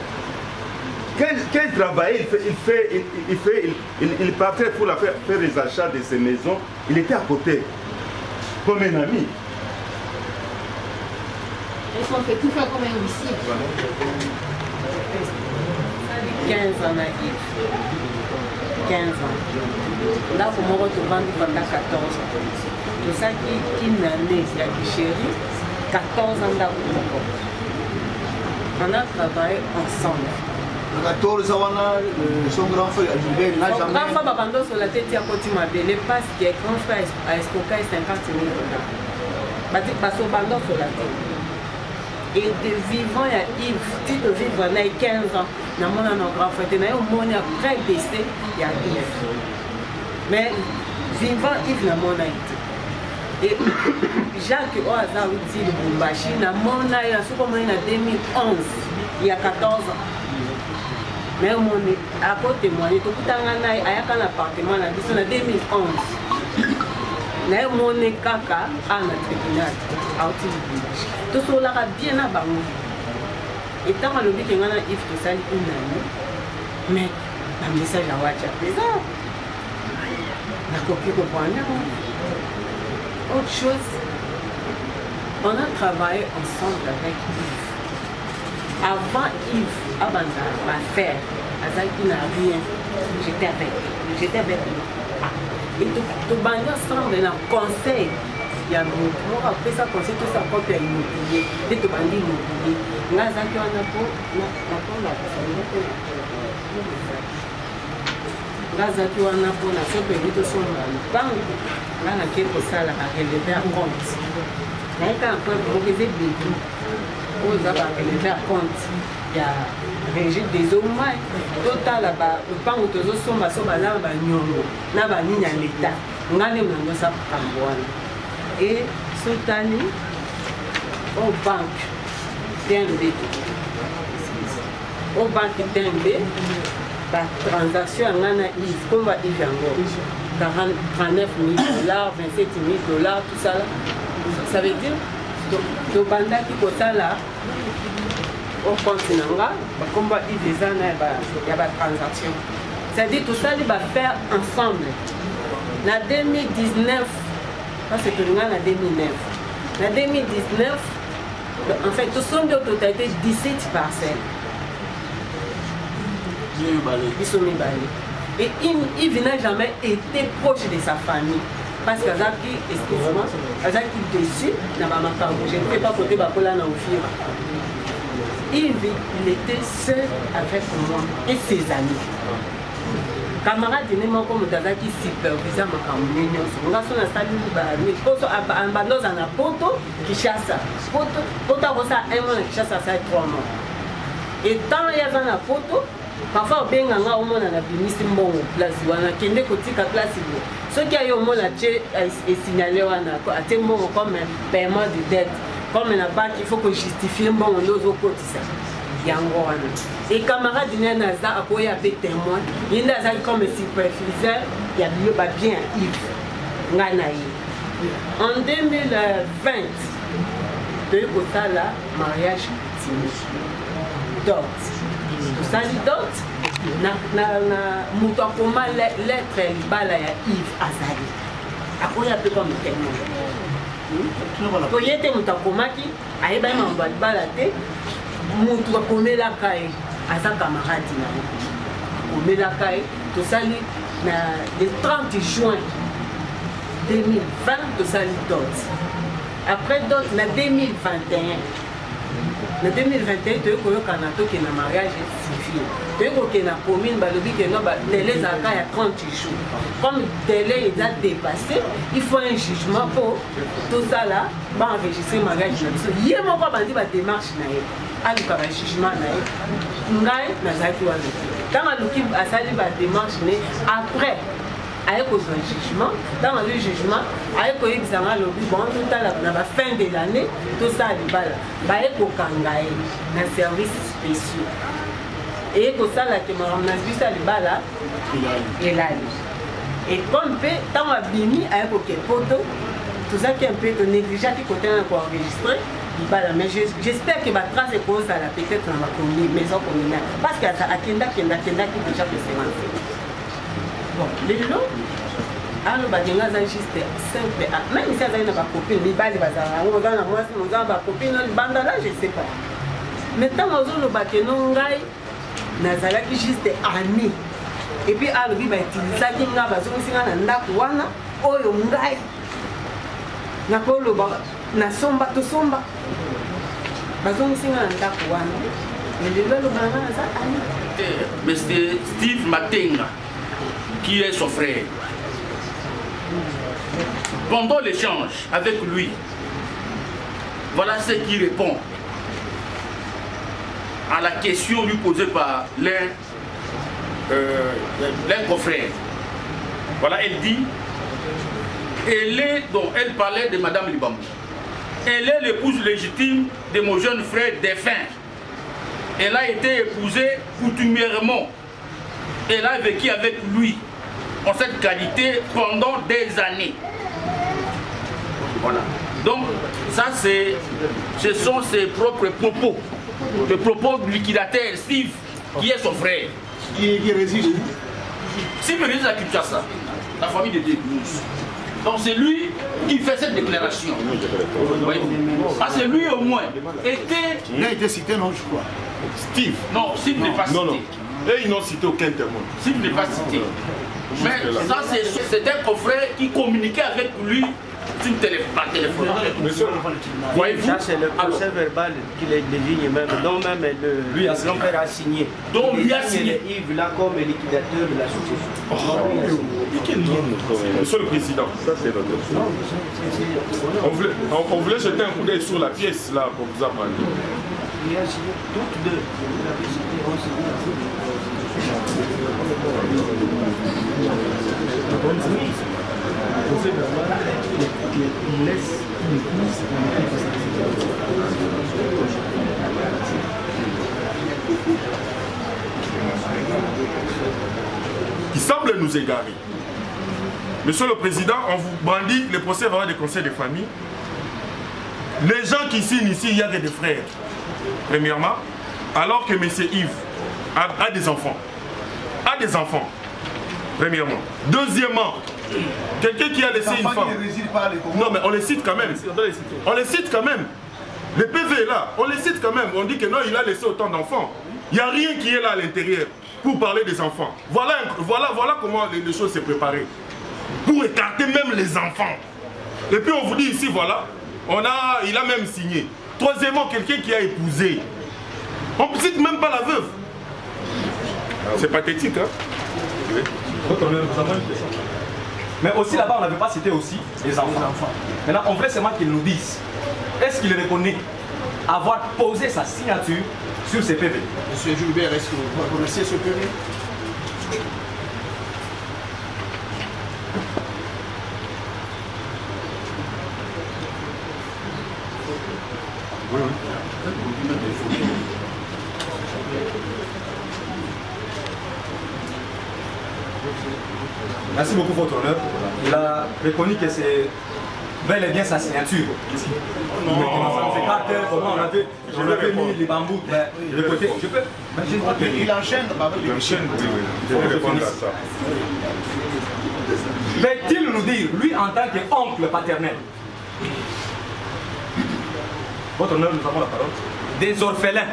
Quel travail il partait pour faire les achats de ses maisons. Il était à côté. Comme un ami. Et son petit frère comme un huissier. 15 ans à Yves. 15 ans. Là, pour moi, tu vends pendant 14 ans. Tout ça qui n'a né, il y a du chéri, 14 ans d'abord. On a travaillé ensemble. 14 ans, son grand frère Gilbert n'a jamais... Son grand frère Babando sur la tête, il y a continué à m'appeler parce que grand frère a escroqué 50 000 $. Parce que Babando sur la tête. Et de vivant, il y a Yves, si de vivre, il y a 15 ans, il y a mon grand frère, il y a au monde après le décès, il y a Yves. Mais vivant, Yves n'a mon été. Et Jacques au hasard dit le Bumbashi, il y a mon âge, il y a 2011, il y a 14 ans. Mais à côté de moi, il y a un appartement en 2011. Il y a un caca à un tribunal. Tout cela a bien abandonné. Et tant que le but est là, il faut salir une année. Mais le message à WhatsApp est présent. La copie reprend. Autre chose, on a travaillé ensemble avec Yves. Avant Yves, avant ma faire, il n'a rien. J'étais avec lui. Et tout le monde ensemble, dans le conseil, il y a mon après ça, conseil, tout ça, quand il y a immobilier, et tout le monde immobilier. Il y a un peu il y a régime des hommes, total là-bas, le pan où tous sont là, bah nyongo, na ba ni à l'état, on a les mêmes ça pour et cette année, au banque, TNB, au banque TNB, la transaction en a Yves, comme va Yves encore, 39 000 $, 27 000 $, tout ça là, ça veut dire, le banda qui est ça là, au continent, comme il y a des transactions. C'est-à-dire tout ça, il va faire ensemble. En 2019, parce que c'est en 2009. En 2019, en fait, tout sont de totalité 17 parcelles. Ils sont mis balayés. Et il n'a jamais été proche de sa famille. Parce que Zaki, excusez-moi, Zaki déçu, n'a pas marqué. Je ne fais pas côté Bakola dans le film. Il était seul avec moi et ses amis. Camarade de moi comme Dazaki supervisait ma campagne. On a son installé en bandos en poto qui chasse. Poto a ça un mois qui chasse ça 3 mois. Et tant il y a dans la poto, parfois bien on a au moins on a bien mis bon place on a kende côté ka place ce qui a eu au moins là est signalé on a à témoin comme paiement de dette. Comme la banque, il faut que justifie un bon dos au côté ça. Et camarades d'une NASA a quoi y a des témoins. Il y a comme superviseur, il y a bien Yves. En 2020, de côté là, mariage dot. Tout ça dit dot. moto akoma lettre ya libala ya Yves azali akoya mpe comme témoin koye te moto akomaki ayebaki mambo ya libala te moto akomelaka ye aza camarade na ye akomelaka ye tosali na le 30 juin 2020 tosali dot après dot na 2021 na 2021 toye koyokana tokenda mariage civil toye kokenda commune balobi kenga délai ezalaka ya 30 jours comme délai eza dépassé il faut un jugement mpo tosala baenregistre mariage na biso ye moko abandi badémarche na ye aluka bajugement na ye ngai nazalaki wana ntango aluki asali badémarche ne après aye kozwa jugement ntango azwi jugement aye koyebisa nga alobi bon totala na bafin de l'année tosala libala baye kokanga ye na service spéciaux eye kosalaki makambo na biso ya libala elali ekome mpe ntango abimi aye koke poto tozaki mpe tonégligeaki kotena koenregistre libala mais j'espère que batrace ekozala peut-être na maison communale parce que akendaki déjà kosemence bon lelo ano badenga aza juste simple même si azali na bacopine mibali bazala yango oza na mwasi oza na bacopine libanda là je sais pas mais ntango ozoloba keno ngai nazalaki juste ami et puis alobi bautilisaki nga bazongisi nga na ndako wana oyo ngai nakoloba nasomba tosomba bazongisi nga na ndako wana lelo aloba nga naza ami Monsieur Steve Matenga qui est son frère. Pendant l'échange avec lui, voilà ce qu'il répond à la question lui posée par l'un confrère. Voilà, elle dit, elle parlait de Madame Libamou. Elle est l'épouse légitime de mon jeune frère défunt. Elle a été épousée coutumièrement. Elle a vécu avec lui en cette qualité pendant des années. Voilà. Donc, ça, ce sont ses propres propos. Le propos du liquidateur Steve, qui est son frère. Qui réside où? Steve réside à Kinshasa, la famille de Débouze. Donc, c'est lui qui fait cette déclaration. Parce que lui, au moins, était... Il a été cité, non, je crois. Steve. Non, Steve n'est pas cité. Non, non. Et ils n'ont cité aucun témoin. Steve n'est pas cité. Mais ça, c'est un confrère qui communiquait avec lui par téléphone. Voyez-vous? Ça, c'est le procès verbal qu'il est désigne même. Donc, même lui a signé. Donc, lui a signé. Yves là comme liquidateur de l'association. Monsieur le Président, ça c'est notre. On voulait jeter un coup d'œil sur la pièce là qu'on vous a parlé. Il a signé toutes deux. Il avait signé qui semble nous égarer. Monsieur le Président, on vous brandit les procès verbaux des conseils de famille. Les gens qui signent ici, il y a des frères. Premièrement, alors que M. Yves a des enfants. A des enfants. Premièrement. Deuxièmement, quelqu'un qui a laissé une femme. Non, mais on les cite quand même. On les cite quand même. Le PV est là, on les cite quand même. On dit que non, il a laissé autant d'enfants. Il n'y a rien qui est là à l'intérieur pour parler des enfants. Voilà comment les choses se préparées. Pour écarter même les enfants. Et puis on vous dit ici, voilà, il a même signé. Troisièmement, quelqu'un qui a épousé. On ne cite même pas la veuve. C'est pathétique, hein? Oui. Mais aussi là-bas, on n'avait pas cité aussi les enfants. Maintenant, on voulait seulement qu'ils nous disent, est-ce qu'il reconnaît avoir posé sa signature sur ces PV? Monsieur Joubert, est-ce que vous connaissez ce PV? Oui, oui. Merci beaucoup, votre honneur. Il a reconnu que c'est bel et bien sa signature. Non, ça nous écarte, comment on avait, je l'avais mis les bambous de côté. Je peux. Il enchaîne. Il enchaîne, oui. Je vais répondre à ça. Peut-il nous dire, lui en tant qu'oncle paternel, votre honneur, nous avons la parole, des orphelins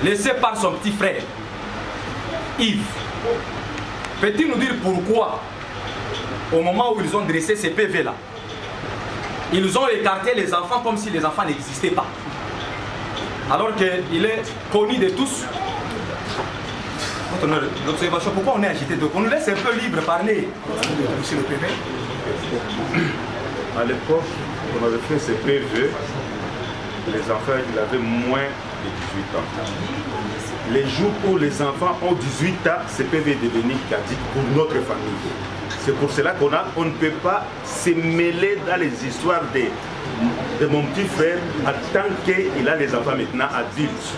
laissés par son petit frère, Yves, peut-il nous dire pourquoi, au moment où ils ont dressé ces PV-là, ils ont écarté les enfants comme si les enfants n'existaient pas, alors qu'il est connu de tous? Votre honneur, l'observation, pourquoi on est agité? Donc on nous laisse un peu libre parler. Monsieur le PV. À l'époque, on avait fait ces PV, les enfants, ils avaient moins de 18 ans. Les jours où les enfants ont 18 ans, ces PV est devenu caduc pour notre famille. C'est pour cela qu'on ne peut pas se mêler dans les histoires de mon petit frère en tant qu'il a les enfants maintenant adultes.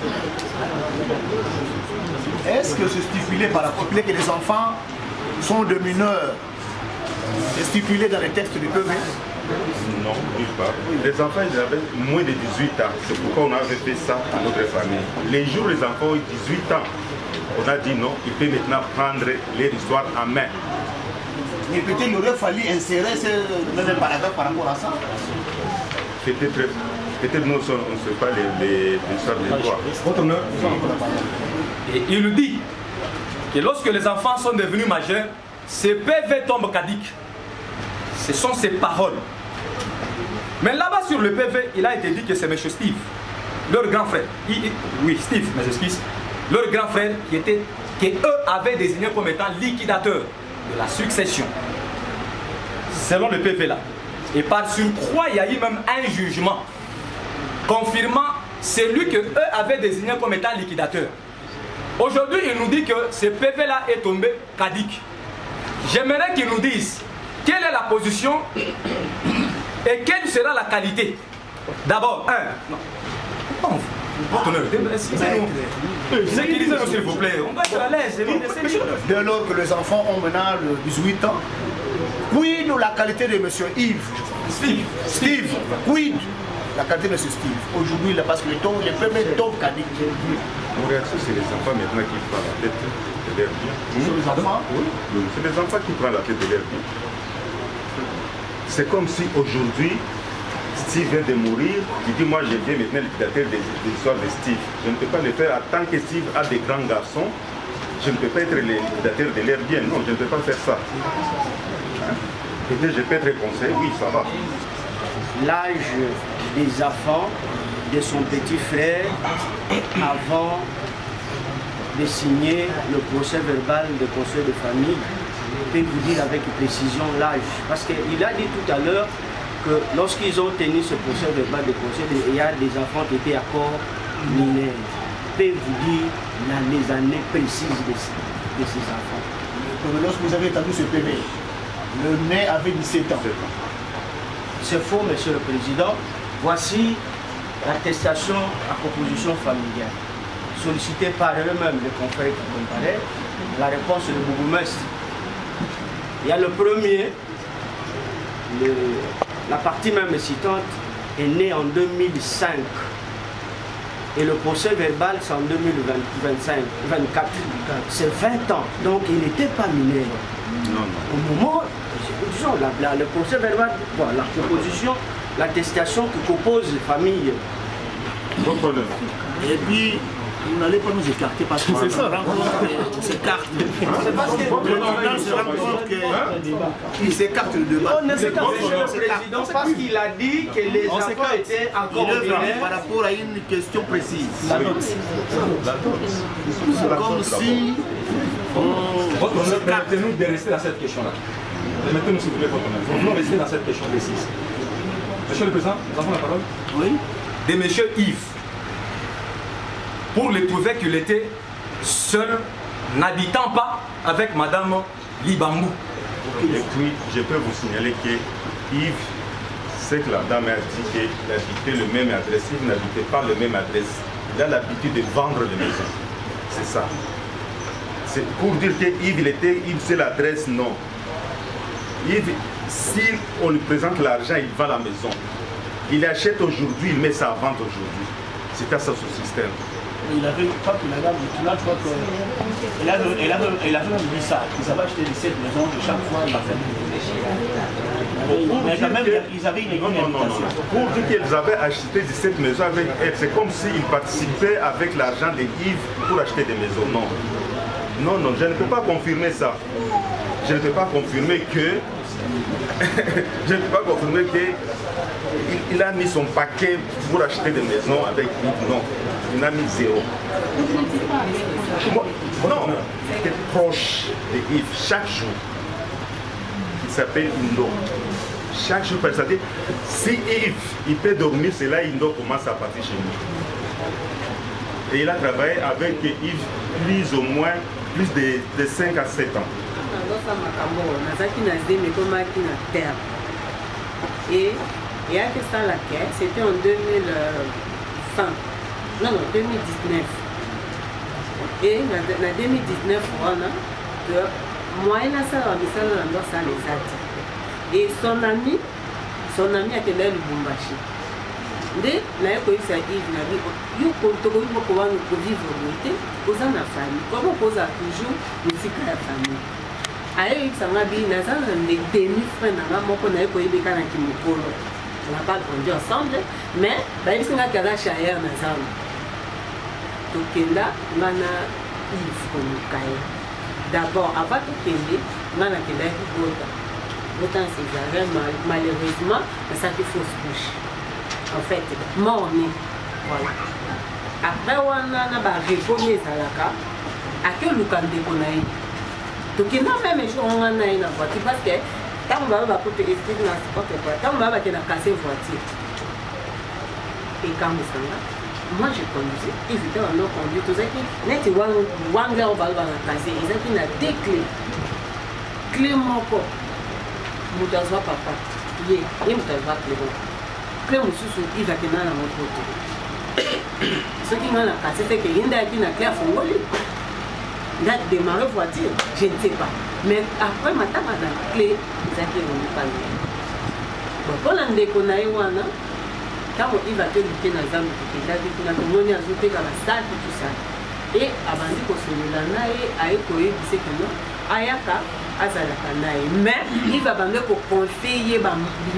Est-ce que c'est stipulé par l'article que les enfants sont de mineurs? C'est stipulé dans les textes du PV? Non, pas. Les enfants, ils avaient moins de 18 ans. C'est pourquoi on avait fait ça à notre famille. Les jours où les enfants ont 18 ans, on a dit non, ils peuvent maintenant prendre leur histoire en main. Mais peut-être il aurait fallu insérer ce paragraphe par rapport à ça. Peut-être nous, on ne sait pas les histoires des droits. Votre honneur. Et il nous dit que lorsque les enfants sont devenus majeurs, ces PV tombent caducs. Ce sont ses paroles. Mais là-bas sur le PV, il a été dit que c'est M. Steve, leur grand frère. Oui, Steve, mes excuses. Leur grand frère qui eux avaient désigné comme étant liquidateur de la succession. Selon le PV là. Et par surcroît, il y a eu même un jugement confirmant celui que eux avaient désigné comme étant liquidateur. Aujourd'hui, il nous dit que ce PV là est tombé caduc. J'aimerais qu'ils nous disent quelle est la position et quelle sera la qualité. D'abord, votre honneur, sécurisez-nous s'il vous plaît. On doit être à l'aise. Dès lors que les enfants ont maintenant 18 ans, quid la qualité de M. Yves? Steve, quid la qualité de M. Steve? Aujourd'hui, parce que les premiers tombent caducs. En réaction, c'est les enfants maintenant qui prennent la tête de leur vie. C'est les enfants? Oui, c'est les enfants qui prennent la tête de leur vie. C'est comme si aujourd'hui, Steve vient de mourir, il dit moi je viens maintenant liquidateur des histoires de Steve. Je ne peux pas le faire en tant que Steve a des grands garçons, je ne peux pas être le liquidateur de leur bien, non, je ne peux pas faire ça. Peut-être je peux être conseiller, oui, ça va. L'âge des enfants de son petit frère avant de signer le procès verbal de conseil de famille. Je peux vous dire avec précision l'âge. Parce qu'il a dit tout à l'heure que lorsqu'ils ont tenu ce procès verbal de conseil, il y a des enfants qui étaient encore mineurs. Je peux vous dire les années précises de ces enfants. Donc, lorsque vous avez établi ce PV, le né avait 17 ans. C'est faux, Monsieur le Président. Voici l'attestation à composition familiale, sollicitée par eux-mêmes, les confrères qui comparaient, la réponse du bourgmestre. Il y a le premier, la partie même citante est née en 2005 et le procès verbal c'est en 2024. C'est 20 ans, donc il n'était pas mineur. Non. Au moment, disons, le procès verbal, la proposition, l'attestation que compose les familles. Et puis, vous n'allez pas nous écarter parce que c'est ça, on s'écarte. C'est parce que le tribunal se rend compte qu'il s'écarte le débat. On ne s'écarte pas, Monsieur le Président, parce qu'il a dit que les enfants étaient encore mineurs. Par rapport à une question précise. La dot. C'est comme si votre honneur, permettez-nous de rester dans cette question-là. Permettez-nous s'il vous plaît, votre honneur. Nous voulons rester dans cette question précise. Monsieur le Président, nous avons la parole. Oui. De Monsieur Yves. Pour le prouver qu'il était seul, n'habitant pas avec Madame Libambou. Et puis, je peux vous signaler que Yves, c'est que la dame a dit qu'il habitait le même adresse. Il n'habitait pas le même adresse. Il a l'habitude de vendre les maisons. C'est ça. C'est pour dire que Yves, il sait l'adresse, non. Yves, si on lui présente l'argent, il vend la maison. Il achète aujourd'hui, il met ça à vente aujourd'hui. C'était ça son système. Il avait, je crois qu'il avait, là, je crois qu'il avait même dit ça. Ils avaient acheté 17 maisons de chaque fois. Il a fait mais quand même, ils avaient une réputation. Pour dire qu'ils avaient acheté 17 maisons avec elle, c'est comme s'ils participaient avec l'argent de Yves pour acheter des maisons. Non. Non, non, je ne peux pas confirmer ça. Je ne peux pas confirmer que je ne peux pas confirmer qu'il a mis son paquet pour acheter des maisons avec Yves. Non, il a mis zéro. Non, il était proche de Yves chaque jour. Il s'appelle Indo. Chaque jour, c'est-à-dire, si Yves il peut dormir, c'est là Indo commence à partir chez nous. Et il a travaillé avec Yves plus ou moins plus de 5 à 7 ans. Et il y a que ça la caisse, c'était en 2020. Non, 2019. Et en 2019, moi, il a ça, et son ami a été là, le Bumbashi. Dès la époque, Yves n'a dit, il faut vivre aux famille. Comment on a toujours le cycle de la famille? Ailleurs, ça m'a dit, il y a des demi-frères, on n'a pas grandi ensemble, mais il y a des gens qui ont acheté ensemble. Donc là, on a Yves. D'abord, avant tout Kende, on a autant c'est malheureusement, ça fait fausse bouche. En fait, mort-né. Voilà. Après, on a répondu à la carte. À quel local de Konaï? Donc, il y a même chose on a une voiture parce que quand on va pour te expliquer n'importe quoi, quand on va casser une voiture. Et quand on s'en va, moi je conduisais, évidemment, on a conduit tout ça qui net one girl va casser, ils ont des clés. Clé mon corps. Moutazwa papa, il moutazwa clé. Clé mon sous il va tenir dans mon côté. Ce qui m'a cassé, c'est qu'il y a une clé à Fongoli. Il a démarré voiture, je ne sais pas. Mais après, ma table a la clé, ils ont dit qu'on pas le. Bon, pour l'année qu'on a eu, quand il va te lutter dans les âmes, il a dit qu'on a commencé à jouer dans la salle et tout ça. Et avant de construire la naïe, à écouter, c'est que non, Ayaka. Mais il va demander pour conseiller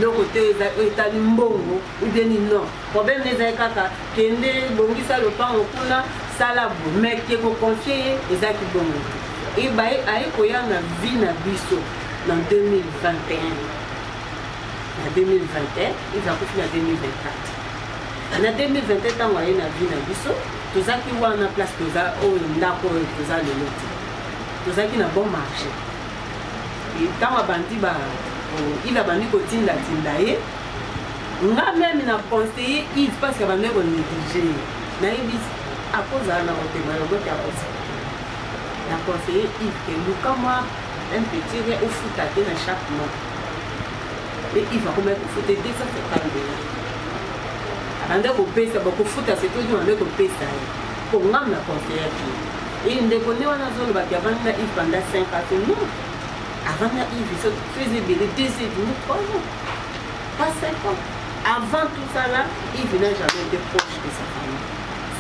le côté état du mbongo ou bien non. Problème des écarts, Kende, Bongi, ça le pain au Kuna, Salabo, mais qui est conseiller, ils ont bon. Et bah, il y a une vie na biso en 2021. En 2021, il va continuer en 2024. En 2021, on a une vie na biso, tout ça qui voit en place, tout ça, oh, d'accord, tout ça, le lot. Tout ça qui n'a bon marché. Et quand il a bandit Kotinda Tindaye, on a même conseillé Yves parce qu'il a bandit qu'on négligé. À cause de la on a conseillé Yves que nous, comme moi, un petit au foot à chaque mois. Et il va remettre au foot 250 $. Avant qu'on paye ça, beaucoup foot à ce que nous avons payé ça. Pour moi, on a conseillé Yves. Et il déconne, on a zone qui avant Yves pendant 5 ans. Non. Avant Yves, il faisait des 2 ans, 3 ans. Pas 5 ans. Avant tout ça là, Yves n'a jamais été proche de sa famille.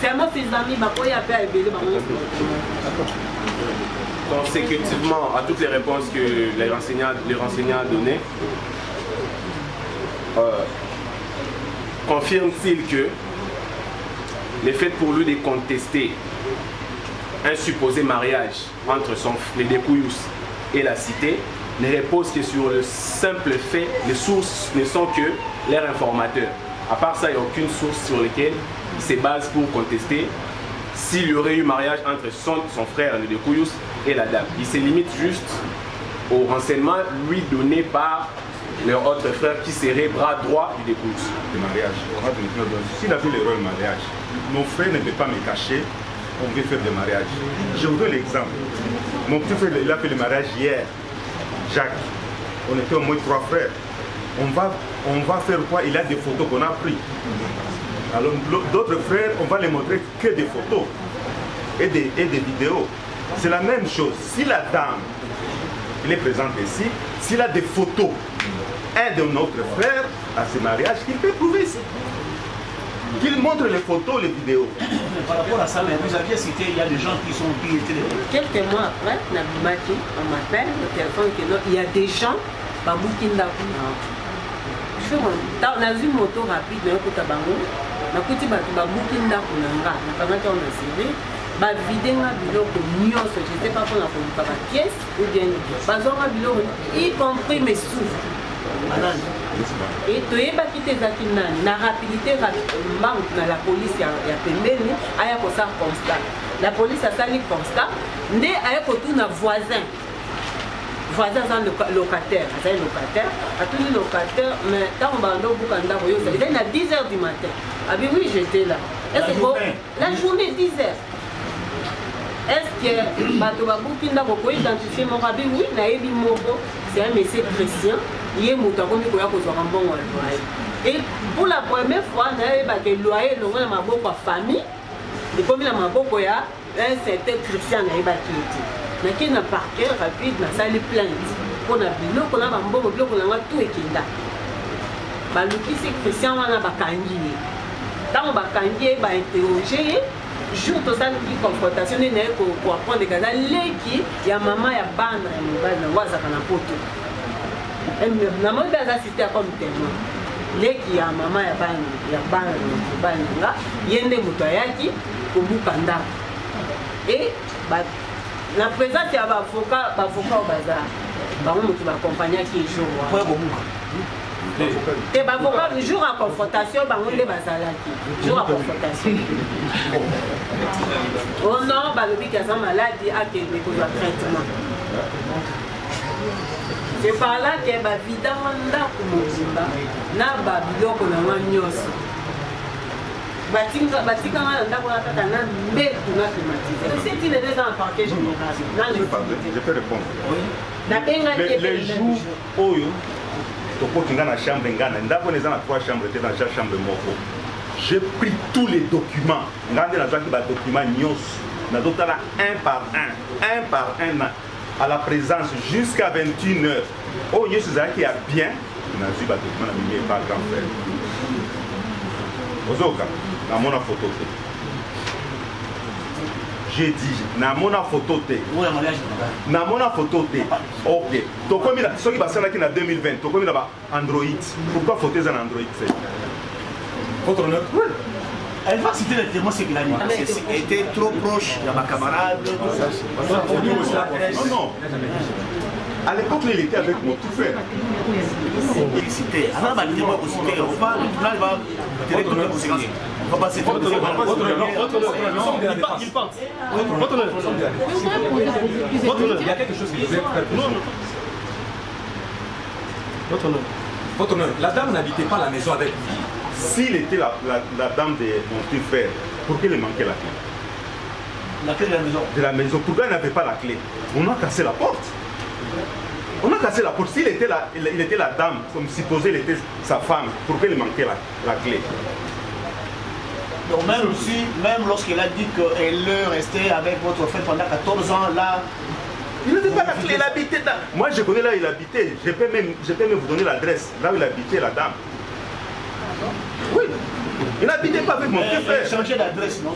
C'est moi, ses amis, il a pu élever. Consécutivement à toutes les réponses que les renseignants ont données, confirme-t-il que le fait pour lui de contester un supposé mariage entre les Découyous et la cité ne repose que sur le simple fait, les sources ne sont que leurs informateurs. À part ça, il n'y a aucune source sur laquelle il se base pour contester s'il y aurait eu mariage entre son frère, le Découyous, et la dame. Il se limite juste aux renseignements lui donnés par leur autre frère qui serait bras droit du Découyous. Le mariage, s'il a fait l'erreur du mariage, mon frère ne peut pas me cacher. On veut faire des mariages. Je vous donne l'exemple. Mon petit frère, il a fait le mariage hier. Jacques. On était au moins 3 frères. On va faire quoi? Il a des photos qu'on a prises. Alors d'autres frères, on va les montrer que des photos et des vidéos. C'est la même chose. Si la dame, il est présente ici, s'il a des photos un de notre frère à ce mariage, qu'il peut prouver ici. Qu'il montre les photos, les vidéos. Par rapport à ça, mais vous aviez cité, il y a des gens qui étaient... Quelques mois après, Nabimaki, on m'appelle au téléphone que non, il y a des gens, Babukinda, je fais une moto rapide, mais écoute, nakuti bato Babukinda, nakamaki on a servi, bavidenga biloko nyonso, je sais pas pour la pièce ou bien bazonga biloko, y compris mes sous. Et tu es quitter la rapidité manque dans la police ya pembeni aya ko ça constat. La police a sali constat, ndé aya ko tout na voisin. Voisin sans locataire, c'est locataire, a tout locataire mais tant bando bukanda ko yo, il est à 10h du matin. Ah oui, j'étais là. Est-ce que la journée 10h. Est-ce que bato babukinda ko identifier mon rabbi oui, na yebi moko, c'est un monsieur chrétien. Et pour la première fois, on a eu le loyer dans ma famille. Et comme il y a un certain Christian qui n'a pas de rapide, il a plainte. On a vu qu'on a tout équilibré. Le Christian a bakangi. Quand on bakangi, on a interrogé. Jour de ça, une confrontation, pour apprendre des gars. Il y a maman, il y a ban, il y a poto. Namoy baza cité comme témoin. Leki ya mama ya bana yende muto yaki kubukanda. Et la présence ya avocat au bazar. Bango muto ba compagnie qui jour. Et avocat le jour à confrontation bango de bazalaki. Jour à confrontation. Oh non, balobi kaza maladie a que le traitement. C'est par là que ma vie d'amanda kumuzimba na babiloko na manyoso. Batinga na ndako na tata na mbetu na climatisé. C'est une des en parquet général. Je peux répondre. Oui. Les jours où tu as la chambre ngana, ndako neza na 3 chambres, tu dans la chambre moko. J'ai pris tous les documents. Ngande na zaki ba documents nyos. Na dotala un par un. À la présence jusqu'à 21h. Oh, il y a ce qui a bien. On a vu le document par grand frère. Ozoka, dans mon photo. J'ai dit, dans mon photo. Dans mon photo. Ok. Donc, comme il a, ce qui va s'en aller en 2020, comme il a Android. Pourquoi photo en Android? Votre honneur? Elle va citer les témoins, c'est qu'il a dit. Elle était trop proche de ma camarade. Non. À l'époque, il était avec mon tout frère. Il citait. Alors, les témoins aussi, on va pas. On va passer. Votre honneur. Il y a quelque chose qui vous est prêt. Votre honneur, la dame n'habitait pas la maison avec lui. S'il était la dame de mon petit frère, pourquoi il manquait la clé? La clé de la maison? De la maison. Pourquoi il n'avait pas la clé? On a cassé la porte. On a cassé la porte. S'il était il était la dame, comme supposé il était sa femme, pourquoi il manquait la clé? Donc même lorsqu'elle a dit qu'elle restait avec votre frère pendant 14 ans, là... Il n'avait pas la clé, il habitait là. Moi je connais là où il habitait. Je peux même vous donner l'adresse, là où il habitait la dame. Oui, il n'habitait pas avec mon petit frère. Il a changé d'adresse, non?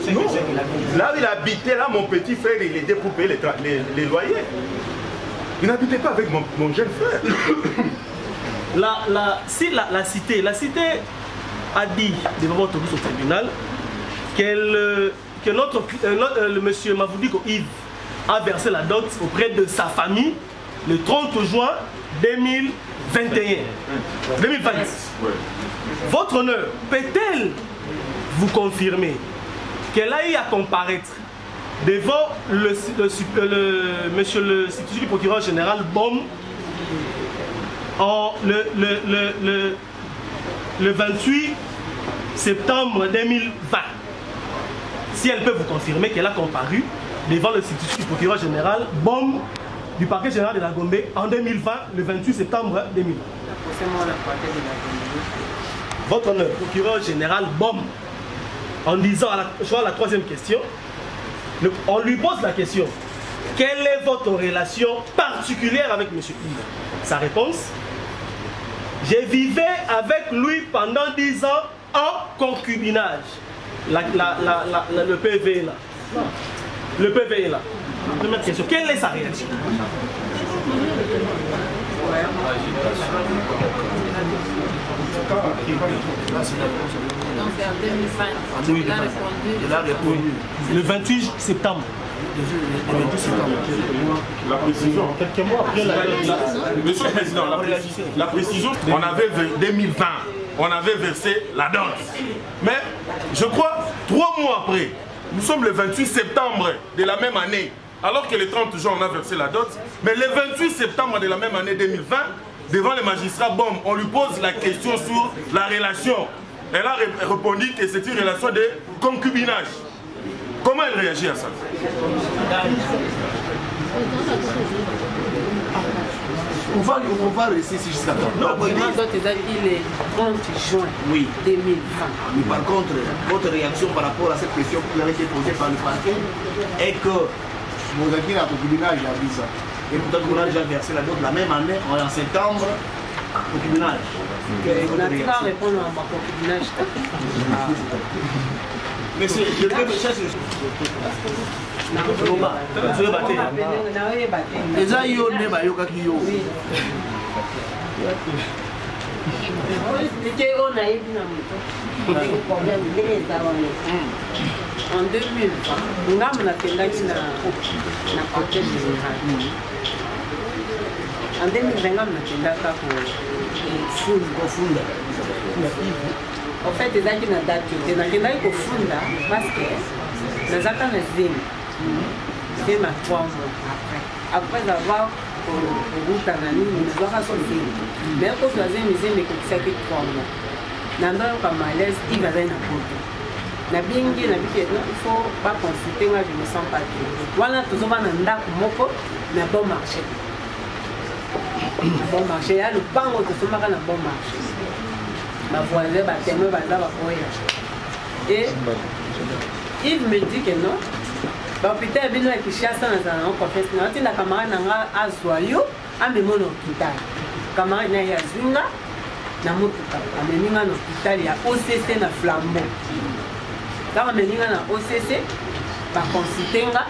Là où il habitait, là mon petit frère, il était pour payer les loyers. Il n'habitait pas avec mon jeune frère. La cité a dit devant votre bus au tribunal que le monsieur Mavoudiko Yves a versé la dot auprès de sa famille le 30 juin 2021. Votre honneur, peut-elle vous confirmer qu'elle a eu à comparaître devant monsieur le substitut du procureur général Bom le 28 septembre 2020? Si elle peut vous confirmer qu'elle a comparu devant le substitut du procureur général Bom du parquet général de la Gombe en 2020, le 28 septembre 2020. Votre honneur, procureur général Bom, en disant à la troisième question, on lui pose la question: quelle est votre relation particulière avec M. Yves? Sa réponse: Je vivais avec lui pendant 10 ans en concubinage. Le PV est là. Le PV est là. Première question. Quelle est sa réaction? Il a répondu. Le 28 septembre. La précision. Quelques mois après Monsieur le Président, la précision, on avait 2020, on avait versé la dot. Mais je crois 3 mois après, nous sommes le 28 septembre de la même année, alors que le 30 juin on a versé la dot, mais le 28 septembre de la même année 2020, devant le magistrat Bombe, on lui pose la question sur la relation. Elle a répondu que c'est une relation de concubinage. Comment elle réagit à ça? On va rester ici jusqu'à quand? Non, il est 30 juin 2020. Mais par contre, votre réaction par rapport à cette question qui avait été posée par le parquet est que Mozaki a concubinage, il a dit ça. Et pourtant, on a déjà versé la dot la même année, en septembre, concubinage. On a pas répondre à ma concubinage. Mais c'est je vais eza yo nde bayokaki yo en 2020 ngambo nakendaki na quartier général en 2020 ngambo nakendaka kofunda en fait ezalaki na date te nakendaki kofunda parce que nazaka na zemi à 3 mois après avoir kokutana nini nazwaka so zemi mais kozwa zemi ekokisaki 3 mois nandoyoka malaise ive azali na poto nabingi nabiki il faut baconsulte nga je me sens pas bien wana tozoba na ndako moko na bon marché ya lopango tosombaka na bon marché bavoisin batémoin baza bakoya et il me dit que non bahôpital ya bino ya Kinshasa nazala nango confiance na otinda camarade nanga azwa yo amema na hôpital camarade na ye azwinga na motuka ameminga na hôpital ya OCC na Flambeau kaka ameminga na OCC baconsulte nga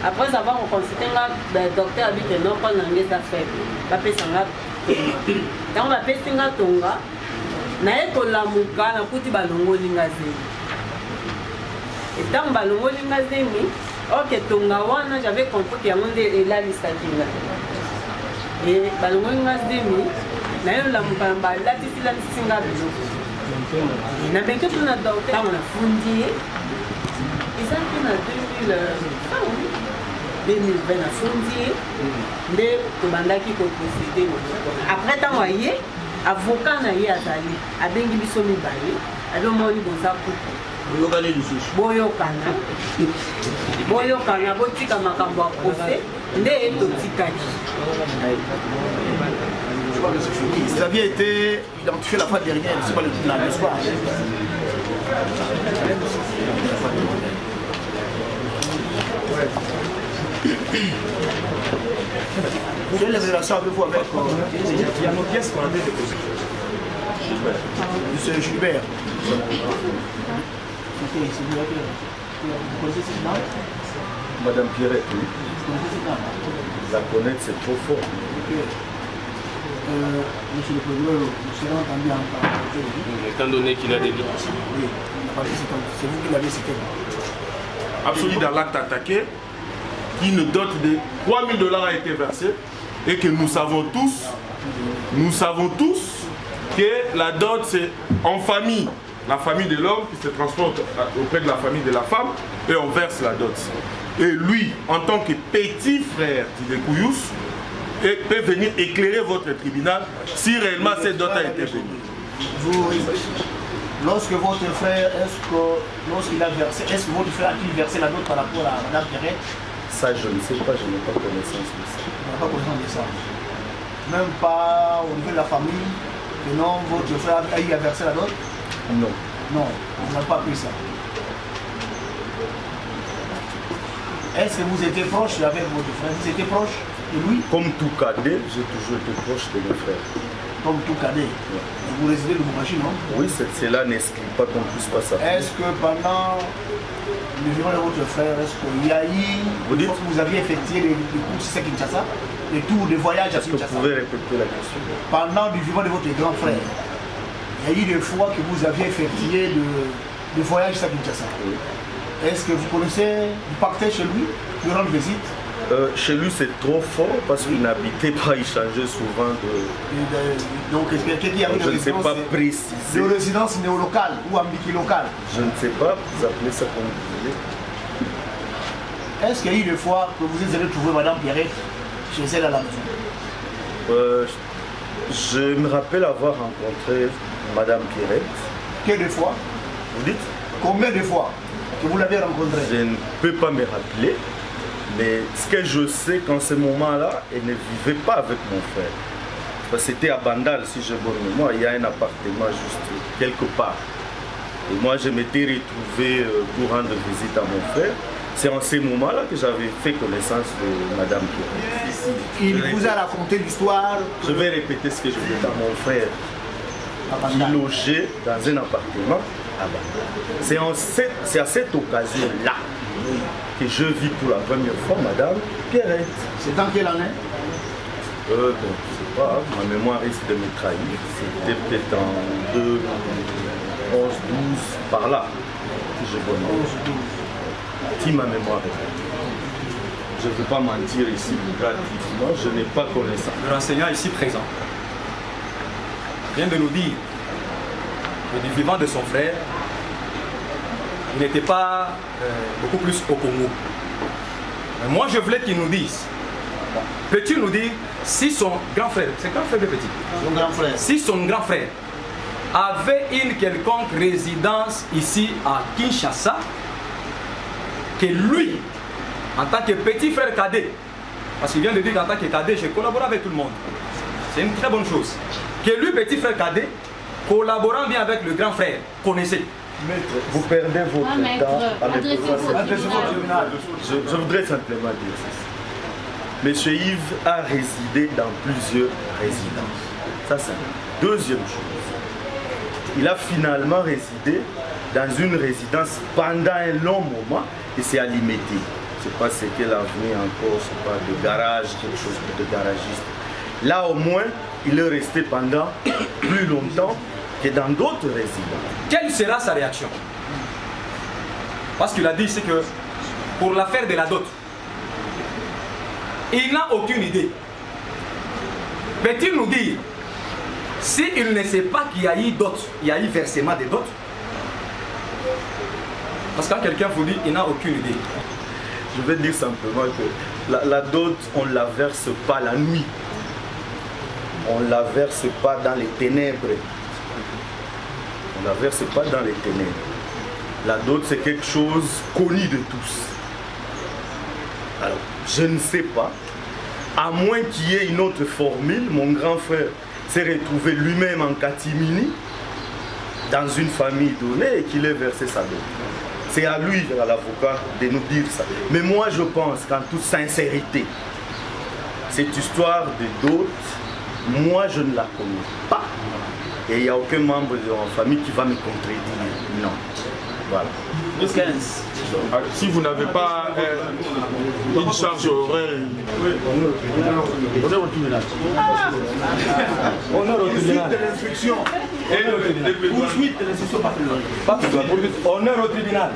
après avoir reconsulte nga docteur abi que non mpo nanga eza faible bapesa nga ntango bapesi nga tonga naye kolamuka nakuti balongoli nga zemi etango balongoli nga zemi oke tonga wana j'avais compris que yango nde elalisaki nga e balongoli nga zemi naye olamuka na balatisi nga biloko nabeki tuna docteur ntango nafundi ye eza mpe na 2020 nafundi ye nde tobandaki koprocede après ntango aye avocat na ye azali abengi biso mibale alomoni boza kuku boyokana botika makambo ya procès nde ye totikaki. Vous aviez été identifié la fois dernière, c'est pas le tribunal, n'est-ce pas? Quelle est la relation avec vous avec il y a nos pièces qu'on avait déposées. Monsieur Gilbert. Madame Pierrette, oui. La connaître, c'est trop fort. Monsieur le Président, nous serons entendus en parler. Étant donné qu'il a des liens. Oui, c'est vous qui l'avez cité. Absolu dans l'acte attaqué, une dot de 3 000 $ a été versée et que nous savons tous que la dot c'est en famille, la famille de l'homme qui se transporte auprès de la famille de la femme et on verse la dot. Et lui, en tant que petit frère de Kouyous, peut venir éclairer votre tribunal si réellement cette dot a été venue. Lorsque votre frère, lorsqu'il a versé, est-ce que votre frère a-t-il versé la dot par rapport à Mme Pierrette? Ça, je ne sais pas, je n'ai pas connaissance de ça. Vous n'avez pas connaissance de ça. Même pas au niveau de la famille, que non, votre frère a eu à verser la dot? Non. Non, vous n'avez pas pris ça. Est-ce que vous étiez proche avec votre frère? Vous étiez proche de lui? Comme tout cadet, j'ai toujours été proche de mes frères. comme tout cadet. Et vous résidez de Lubumbashi, non? Oui, cela n'exclut pas qu'on puisse pas ça. Est-ce que pendant le vivant de votre frère, est-ce qu'il y a eu, une fois que vous aviez effectué les courses à Kinshasa, les tours de voyage à Kinshasa? Vous pouvez répéter la question? Pendant le vivant de votre grand frère, il y a eu des fois que vous aviez effectué de voyage à Kinshasa. Oui. Est-ce que vous connaissez, vous partez chez lui, lui rendre visite? Chez lui, c'est trop fort parce qu'il n'habitait pas, il changeait souvent de... Donc, est-ce qu'il y avait je ne sais pas préciser. De résidence néolocale ou ambiki-locale? Je ne sais pas, vous appelez ça comme vous voulez. Est-ce qu'il y a eu des fois que vous êtes allé trouver Madame Pierrette chez elle à la maison? Je me rappelle avoir rencontré Madame Pierrette. Quelle fois? Vous dites? Combien de fois que vous l'avez rencontrée? Je ne peux pas me rappeler. Mais ce que je sais qu'en ce moment-là, elle ne vivait pas avec mon frère. Parce que c'était à Bandal, si j'ai bonne mémoire, il y a un appartement juste quelque part. Et moi, je m'étais retrouvé pour rendre visite à mon frère. C'est en ce moment-là que j'avais fait connaissance de Madame Pierre. Il vous a raconté l'histoire? Je vais répéter ce que je dis à mon frère. Il logeait dans un appartement à Bandal. C'est à cette occasion-là que je vis pour la première fois Madame Pierrette. C'est dans quelle année? Je ne sais pas, ma mémoire risque de me trahir. C'était peut-être en 2011, 12, par là. Si j'ai bonne mémoire. Si ma mémoire est. Je ne veux pas mentir ici gratuitement, je n'ai pas connaissance. Le renseignant ici présent vient de nous dire que du vivant de son frère, il n'était pas beaucoup plus au Congo. Mais moi, je voulais qu'il nous dise, peux-tu nous dire si son grand frère, c'est grand frère de petit, son grand frère, si son grand frère avait une quelconque résidence ici à Kinshasa, que lui, en tant que petit frère cadet, parce qu'il vient de dire qu'en tant que cadet, j'ai collaboré avec tout le monde. C'est une très bonne chose. Que lui, petit frère cadet, collaborant bien avec le grand frère, connaissait. Maître, vous perdez votre temps à me poser cette question. Je voudrais simplement dire ceci. Monsieur Yves a résidé dans plusieurs résidences. Ça, c'est la deuxième chose. Il a finalement résidé dans une résidence pendant un long moment et c'est à Limité. Je ne sais pas ce qu'elle a venu encore, je ne sais pas, de garage, quelque chose de garagiste. Là, au moins, il est resté pendant plus longtemps que dans d'autres résidences. Quelle sera sa réaction? Parce qu'il a dit c'est que pour l'affaire de la dot, il n'a aucune idée. Peut-il nous dire s'il ne sait pas qu'il y a eu dot, il y a eu versement de dot? Parce que quand quelqu'un vous dit il n'a aucune idée. Je vais dire simplement que la dot, on ne la verse pas la nuit. On ne la verse pas dans les ténèbres. On ne la verse pas dans les ténèbres. La dot, c'est quelque chose connu de tous. Alors, je ne sais pas, à moins qu'il y ait une autre formule, mon grand frère s'est retrouvé lui-même en catimini, dans une famille donnée, et qu'il ait versé sa dot. C'est à lui, à l'avocat, de nous dire ça. Mais moi, je pense qu'en toute sincérité, cette histoire de dot, moi, je ne la connais pas. Et il n'y a aucun membre de ma famille qui va me contredire. Non. Voilà. 15. Si vous n'avez pas une charge horaire, honneur au tribunal. Honneur au tribunal. De l'instruction. Poursuite de l'instruction par honneur au tribunal.